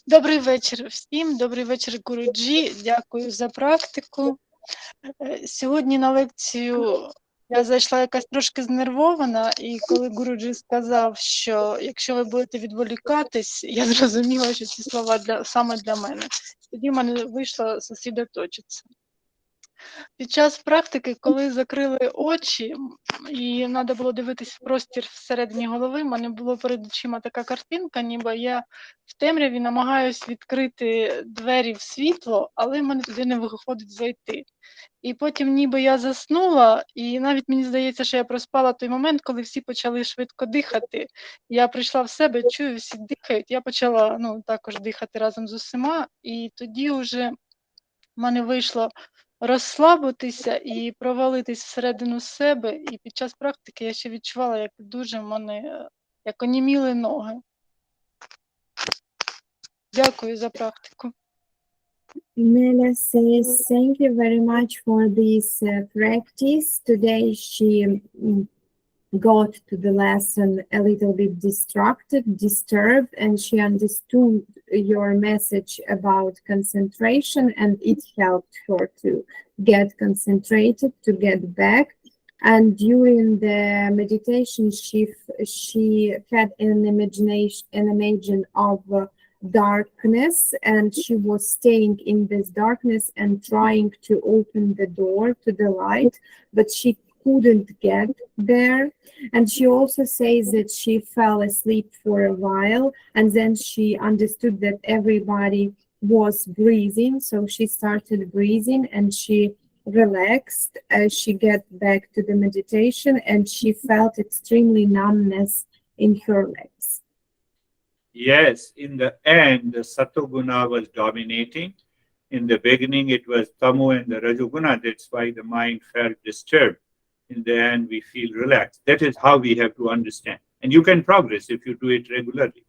Добрий вечір всім, добрий вечір, Гуруджі. Дякую за практику. Сьогодні на лекцію я зайшла якась трошки знервована, і коли Гуруджі сказав, що якщо ви будете відволікатись, я зрозуміла, що ці слова саме для мене. Тоді в мене вийшло сосредоточитися. Під час практики, коли закрили очі і треба було дивитись в простір всередині голови, в мене було перед очима така картинка, ніби я в темряві намагаюсь відкрити двері в світло, але в мене туди не виходить зайти. І потім ніби я заснула, і навіть мені здається, що я проспала той момент, коли всі почали швидко дихати. Я прийшла в себе, чую, всі дихають, я почала також дихати разом з усіма, і тоді вже в мене вийшло розслабитися і провалитись всередину себе, і під час практики я ще відчувала, як дуже в мене, як оніміли ноги. Дякую за практику. Nela says, thank you very much for this practice. Today she got to the lesson a little bit disturbed, and she understood your message about concentration, and it helped her to get concentrated, to get back. And during the meditation, she had an imagine of darkness, and she was staying in this darkness and trying to open the door to the light, but she couldn't get there. And she also says that she fell asleep for a while, and then she understood that everybody was breathing. So she started breathing and she relaxed as she get back to the meditation, and she felt extremely numbness in her legs. Yes, in the end, the Satoguna was dominating. In the beginning, it was Tamo and the Rajoguna. That's why the mind felt disturbed. In the end, we feel relaxed. That is how we have to understand. And you can progress if you do it regularly.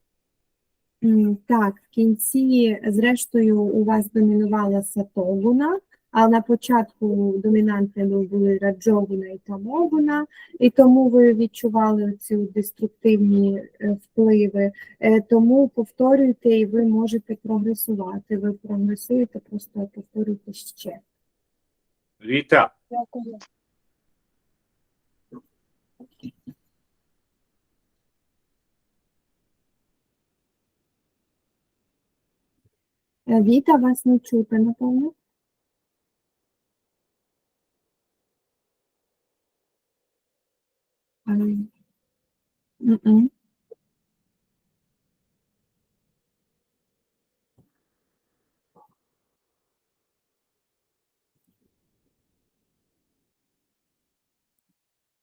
Так, в кінці, зрештою, у вас домінувала сатогуна, а на початку домінантними були раджогуна і тамогуна, і тому ви відчували ці деструктивні впливи. Тому повторюйте, і ви можете прогресувати. Ви прогресуєте, просто повторюйте ще. Rita. Дякую. Віта, вас не чути, напевно? М-м.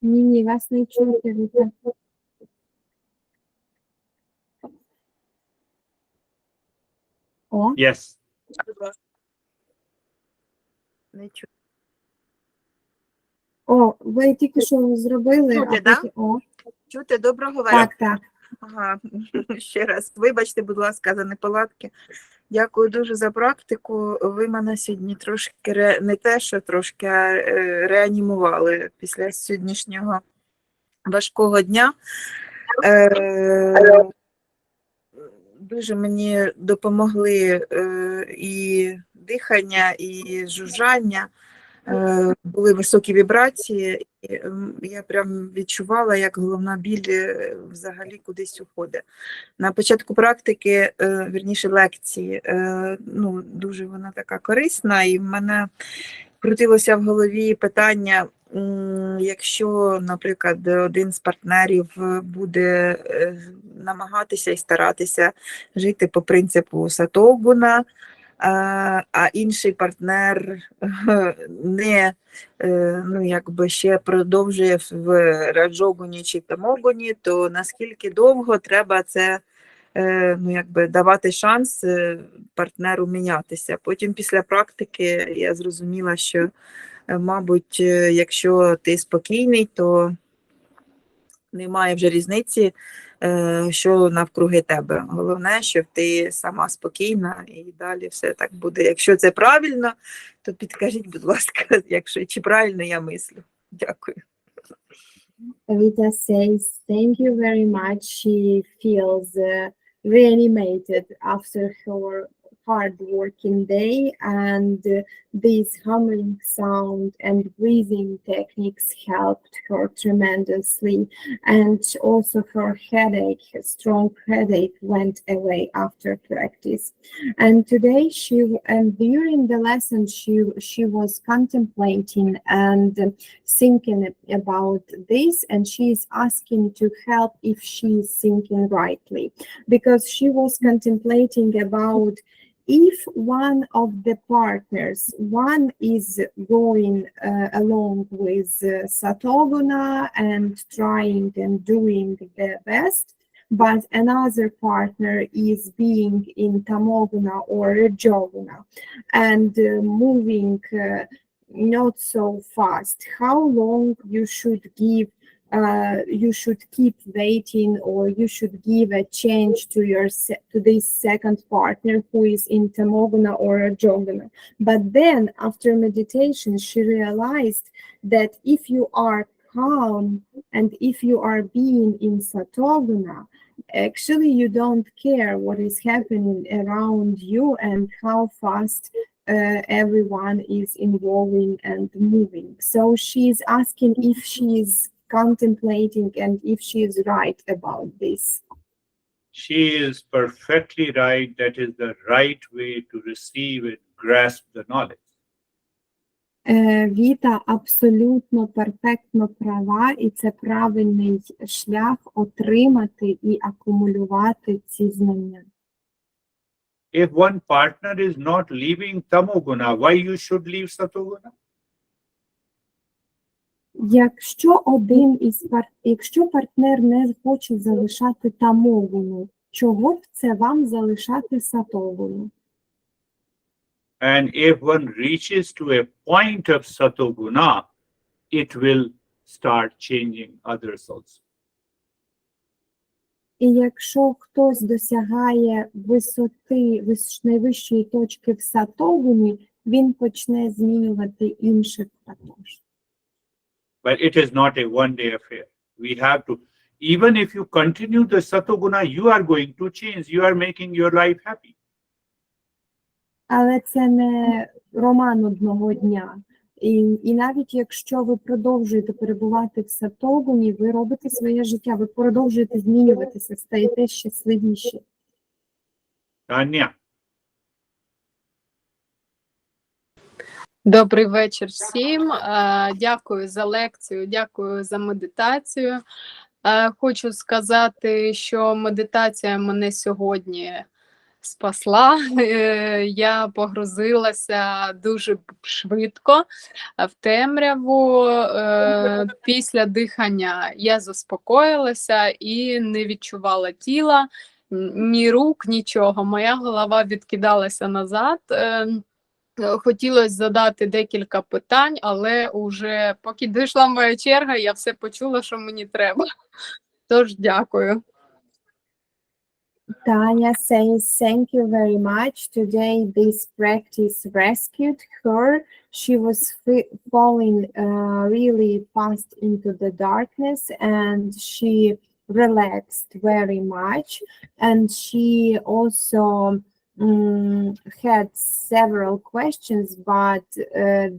Ні, вас не чути, Віта. О, Yes. о, ви тільки що зробили, Чути, а да? потім... О, Чути, доброго вечора. так, так. Ага. Ще раз. Вибачте, будь ласка, за неполадки. Дякую дуже за практику. Ви мене сьогодні трошки не те, що трошки, а реанімували після сьогоднішнього важкого дня. Дуже мені допомогли і дихання, і жужжання. Були високі вібрації, і я прям відчувала, як головна біль взагалі кудись уходить. На початку практики, вірніше лекції, ну, дуже вона така корисна, і в мене крутилося в голові питання, якщо, наприклад, один з партнерів буде намагатися і старатися жити по принципу сатогуна, а інший партнер не, ну, якби ще продовжує в раджогуні чи тамогуні, то наскільки довго треба це, ну, якби давати шанс партнеру мінятися. Потім після практики я зрозуміла, що, мабуть, якщо ти спокійний, то немає вже різниці, що навкруги тебе. Головне, щоб ти сама спокійна, і далі все так буде. Якщо це правильно, то підкажіть, будь ласка, якщо чи правильно я мислю. Дякую. Vita says, thank you very much. She feels reanimated after her hard working day, and this humming sound and breathing techniques helped her tremendously, and also her headache, her strong headache, went away after practice. And today and during the lesson she was contemplating and thinking about this, and she is asking to help if she is thinking rightly, because she was contemplating about if one of the partners, one is going along with Satoguna and trying and doing their best, but another partner is being in Tamoguna or Rajoguna and moving not so fast. How long you should give? You should keep waiting, or you should give a change to this second partner who is in Tamoguna or Rajoguna. But then after meditation, she realized that if you are calm and if you are being in Satoguna, actually you don't care what is happening around you and how fast everyone is involving and moving. So she's asking if she's contemplating and if she is right about this. She is perfectly right. That is the right way to receive and grasp the knowledge. Віта абсолютно перфектно права, і це правильний шлях отримати і акумулювати ці знання. If one partner is not leaving tamoguna, why you should leave satoguna? Якщо партнер не хоче залишати тамогуну, чого б це вам залишати сатогуну? And if one reaches to a point of satoguna, it will start changing others also. І якщо хтось досягає висоти, найвищої точки в сатогуні, він почне змінювати інших також. But it is not a one-day affair. We have to, even if you continue the satoguna, you are going to change. You are making your life happy. Але це не роман одного дня. І навіть якщо ви продовжуєте перебувати в сатогуні, ви робите своє життя, ви продовжуєте змінюватися, стаєте щасливіші. Tanya. Добрий вечір всім. Дякую за лекцію, дякую за медитацію. Хочу сказати, що медитація мене сьогодні спасла. Я погрузилася дуже швидко в темряву. Після дихання я заспокоїлася і не відчувала тіла, ні рук, нічого. Моя голова відкидалася назад. Хотілося задати декілька питань, але уже поки дійшла моя черга, я все почула, що мені треба. Тож дякую. Tanya says, thank you very much. Today this practice rescued her. She was falling really fast into the darkness and she relaxed very much. And she also had several questions, but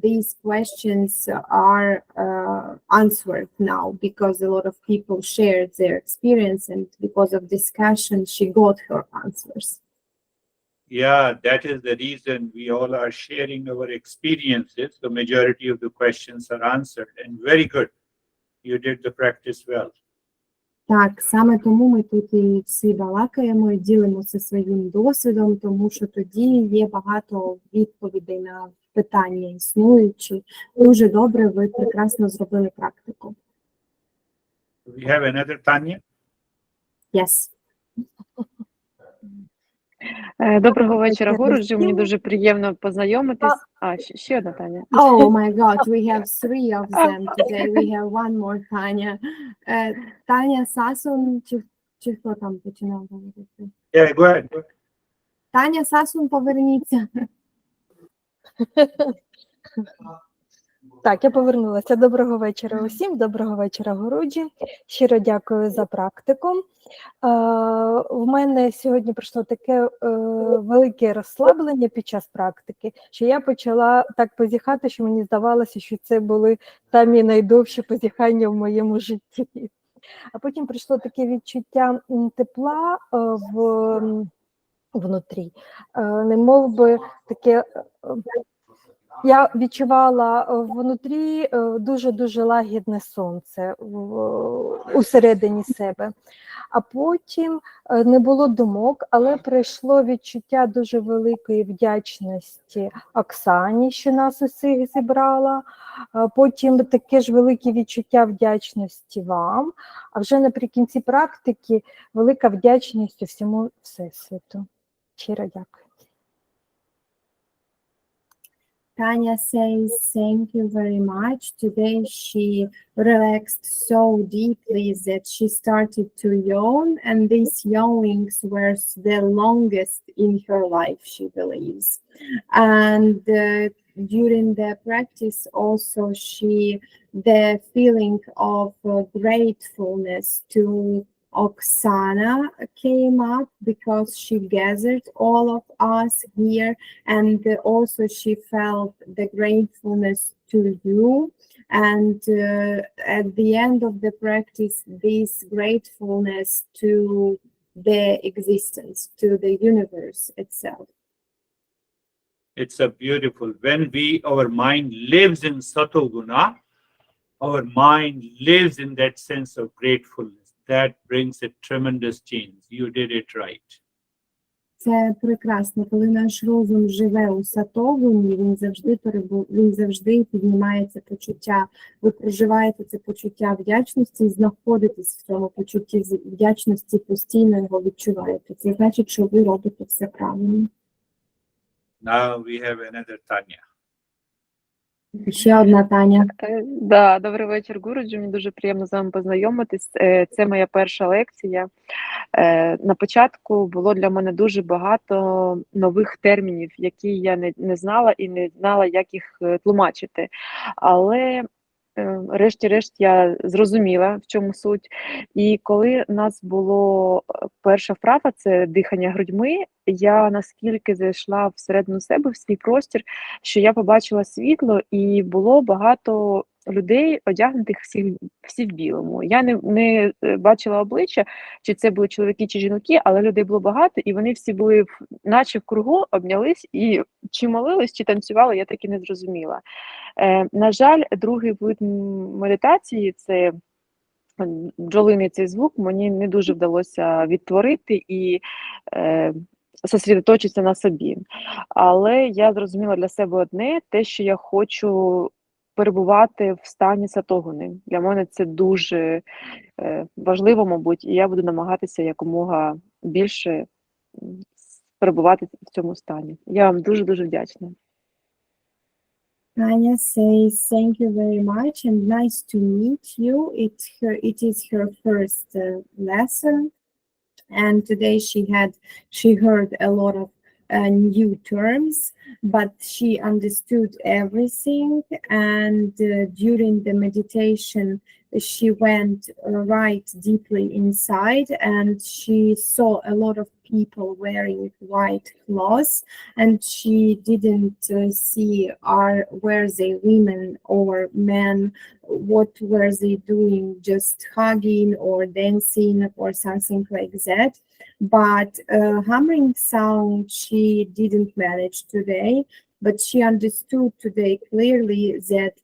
these questions are answered now because a lot of people shared their experience, and because of discussion she got her answers. Yeah, that is the reason we all are sharing our experiences. The majority of the questions are answered, and very good. You did the practice well. Так, саме тому ми тут і всі балакаємо, і ділимося своїм досвідом, тому що тоді є багато відповідей на питання існуючі. Дуже добре, ви прекрасно зробили практику. We have another Tanya. Yes. Доброго вечора, Гуруджі. Мені дуже приємно познайомитись. Ще одна Таня. Oh my God, we have three of them today. We have one more Tanya. Таня Сасун, чи хто там починав говорити? Yeah, go ahead. Таня Сасун, поверніться. Так, я повернулася. Доброго вечора усім, доброго вечора, Гуруджі. Щиро дякую за практику. В мене сьогодні прийшло таке велике розслаблення під час практики, що я почала так позіхати, що мені здавалося, що це були самі найдовші позіхання в моєму житті. А потім прийшло таке відчуття тепла внутрі, немов би таке... Я відчувала внутрі дуже-дуже лагідне сонце усередині себе. А потім не було думок, але прийшло відчуття дуже великої вдячності Оксані, що нас усіх зібрала. Потім таке ж велике відчуття вдячності вам. А вже наприкінці практики велика вдячність всьому Всесвіту. Щиро дякую. Tanya says, thank you very much. Today she relaxed so deeply that she started to yawn, and these yawnings were the longest in her life, she believes. And during the practice also the feeling of gratefulness to Oksana came up because she gathered all of us here, and also she felt the gratefulness to you. And at the end of the practice, this gratefulness to the existence, to the universe itself. It's a beautiful, when our mind lives in Satoguna, our mind lives in that sense of gratefulness. That brings a tremendous change. You did it right. Це прекрасно, коли наш розум живе у сатогуні, він завжди піднімається почуття. Ви проживаєте це почуття вдячності і знаходитесь в цьому почутті вдячності, постійно його відчуваєте. Це значить, що ви робите все правильно. Now we have another Tanya. Ще одна Таня. Да, добрий вечір, Гуруджі. Мені дуже приємно з вами познайомитись. Це моя перша лекція. На початку було для мене дуже багато нових термінів, які я не знала і не знала, як їх тлумачити. Але решті-решт я зрозуміла, в чому суть. І коли у нас було перша вправа, це дихання грудьми, я наскільки зайшла всередину себе, в свій простір, що я побачила світло, і було багато людей, одягнутих всі в білому. Я не бачила обличчя, чи це були чоловіки, чи жінки, але людей було багато, і вони всі були наче в кругу, обнялись, і чи молились, чи танцювали, я так і не зрозуміла. На жаль, другий вид медитації – це бджолиний цей звук, мені не дуже вдалося відтворити і зосередоточитися на собі. Але я зрозуміла для себе одне, те, що я хочу перебувати в стані сатогуни. Для мене це дуже важливо, мабуть, і я буду намагатися якомога більше перебувати в цьому стані. Я вам дуже-дуже вдячна. Tanya says, thank you very much and nice to meet you. It is her first lesson, and today she heard a lot of new terms, but she understood everything, and during the meditation she went right deeply inside, and she saw a lot of people wearing white clothes, and she didn't see were they women or men, what were they doing, just hugging or dancing or something like that. But humming sound she didn't manage today, but she understood today clearly that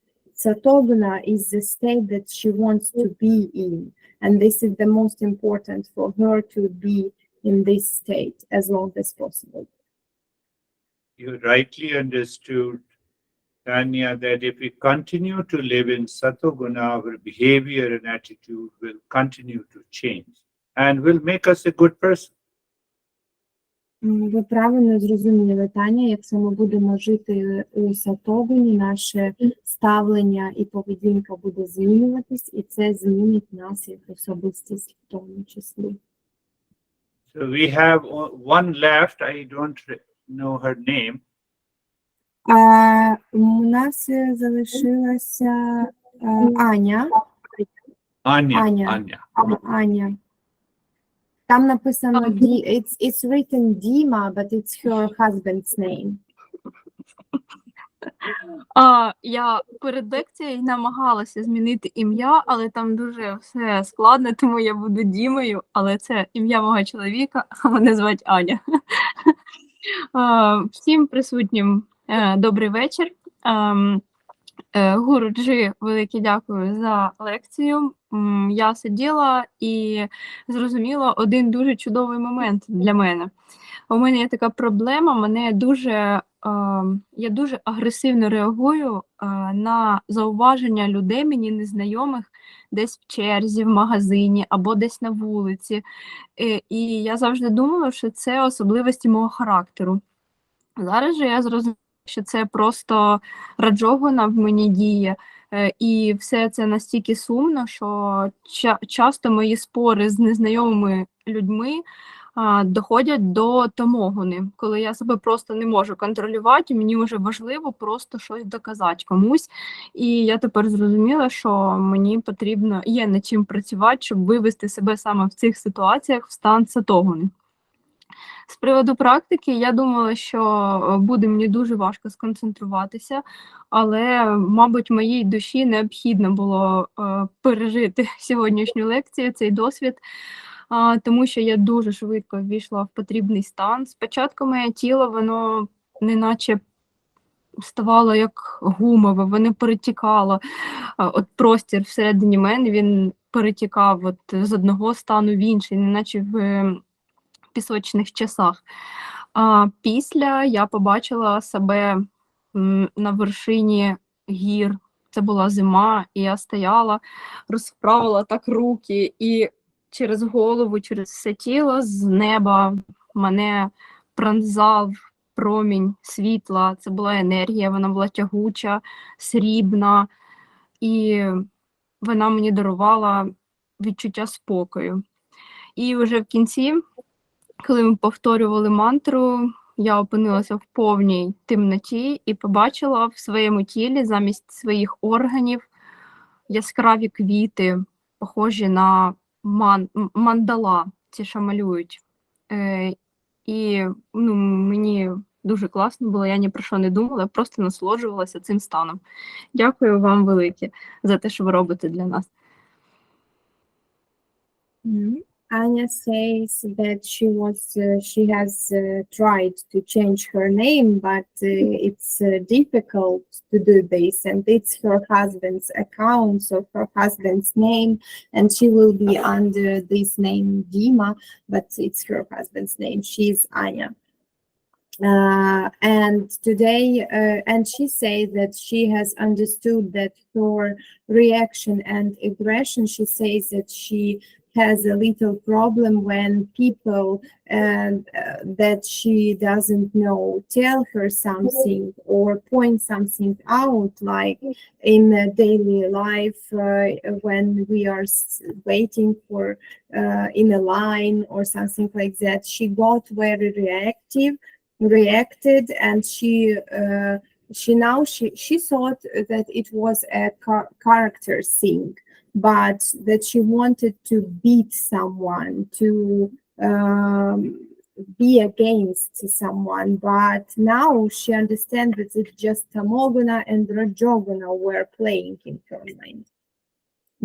Satoguna is the state that she wants to be in, and this is the most important for her to be in this state as long as possible. You rightly understood, Tanya, that if we continue to live in Satoguna, our behavior and attitude will continue to change and will make us a good person. Ви правильно зрозуміли, Таня, якщо ми будемо жити у сатогуні, наше ставлення і поведінка буде змінюватись, і це змінить нас як особистість в тому числі. So we have one left, I don't know her name. У нас залишилася Аня. Аня. Там написано, it's written Dima, but it's her husband's name. Я перед лекцією намагалася змінити ім'я, але там дуже все складно, тому я буду Дімою, але це ім'я мого чоловіка, а мене звати Аня. Всім присутнім добрий вечір. Гуруджі, велике дякую за лекцію. Я сиділа і зрозуміла один дуже чудовий момент для мене. У мене є така проблема, я дуже агресивно реагую на зауваження людей, мені незнайомих, десь в черзі, в магазині або десь на вулиці. І я завжди думала, що це особливості мого характеру. Зараз же я зрозуміла, що це просто раджогана в мені діє, і все це настільки сумно, що часто мої спори з незнайомими людьми доходять до тамогуни, коли я себе просто не можу контролювати, мені вже важливо просто щось доказати комусь. І я тепер зрозуміла, що мені потрібно, є над чим працювати, щоб вивести себе саме в цих ситуаціях в стан сатогуни. З приводу практики, я думала, що буде мені дуже важко сконцентруватися, але, мабуть, моїй душі необхідно було пережити сьогоднішню лекцію, цей досвід, тому що я дуже швидко ввійшла в потрібний стан. Спочатку моє тіло, воно неначе ставало як гумове, воно перетікало. От простір всередині мене, він перетікав з одного стану в інший, неначе пісочних часах. А після я побачила себе на вершині гір. Це була зима, і я стояла, розправила так руки, і через голову, через все тіло з неба мене пронзав промінь світла. Це була енергія, вона була тягуча, срібна, і вона мені дарувала відчуття спокою. І вже в кінці, коли ми повторювали мантру, я опинилася в повній темноті і побачила в своєму тілі замість своїх органів яскраві квіти, похожі на мандала, ці що малюють. І мені дуже класно було, я ні про що не думала, просто насолоджувалася цим станом. Дякую вам велике за те, що ви робите для нас. Anya says that she has tried to change her name, but it's difficult to do this, and it's her husband's account, so her husband's name, and she will be under this name Dima, but it's her husband's name. She's Anya. And today, and she says that she has understood that her reaction and aggression, she says that she has a little problem when people that she doesn't know tell her something or point something out, like in daily life when we are waiting for in a line or something like that. She got very reacted, and she thought that it was a character thing, but that she wanted to beat someone, to be against someone. But now she understands that it's just Tamoguna and Rajoguna were playing in her mind.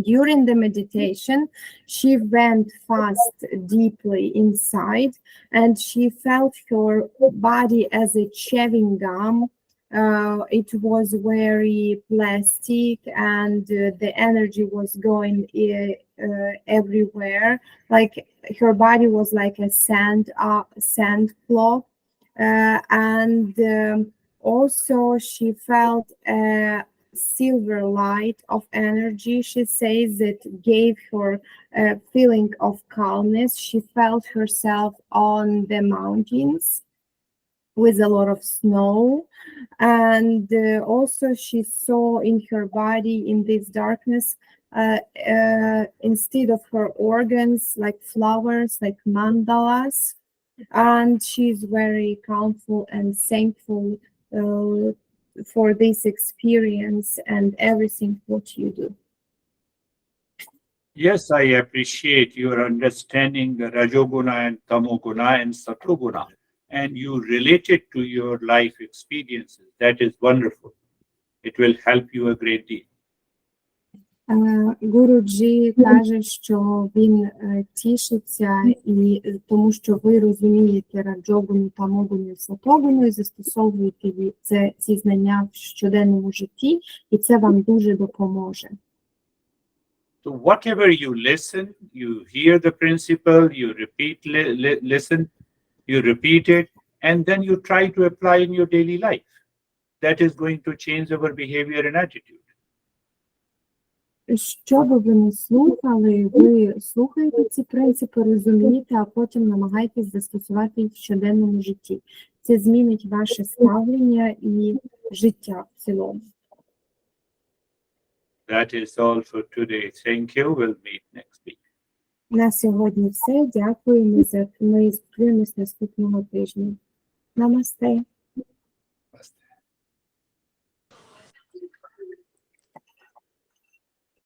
During the meditation, she went fast, deeply inside, and she felt her body as a chewing gum. It was very plastic, and the energy was going everywhere. Like her body was like a sand cloth, and also she felt a silver light of energy. She says it gave her a feeling of calmness. She felt herself on the mountains with a lot of snow, and also she saw in her body, in this darkness, instead of her organs, like flowers, like mandalas, and she's very calmful and thankful for this experience and everything what you do. Yes, I appreciate your understanding the Rajoguna and Tamoguna and Satoguna, and you relate it to your life experiences. That is wonderful. It will help you a great deal. Гуруджі каже, що він тішиться, і тому що ви розумієте Раджогуну, Тамогуну, Сатогуну і застосовуєте ці знання в щоденному житті, і це вам дуже допоможе. So whatever you listen, you hear the principle, you repeat, listen, you repeat it, and then you try to apply in your daily life. That is going to change our behavior and attitude. Що би ви не слухали, ви слухаєте ці принципи, розумієте, а потім намагаєтесь застосувати їх в щоденному житті. Це змінить ваше ставлення і життя в цілому. That is all for today. Thank you. We'll meet next week. На сьогодні все. Дякую. Ми зустрінемось наступного тижня. Намасте.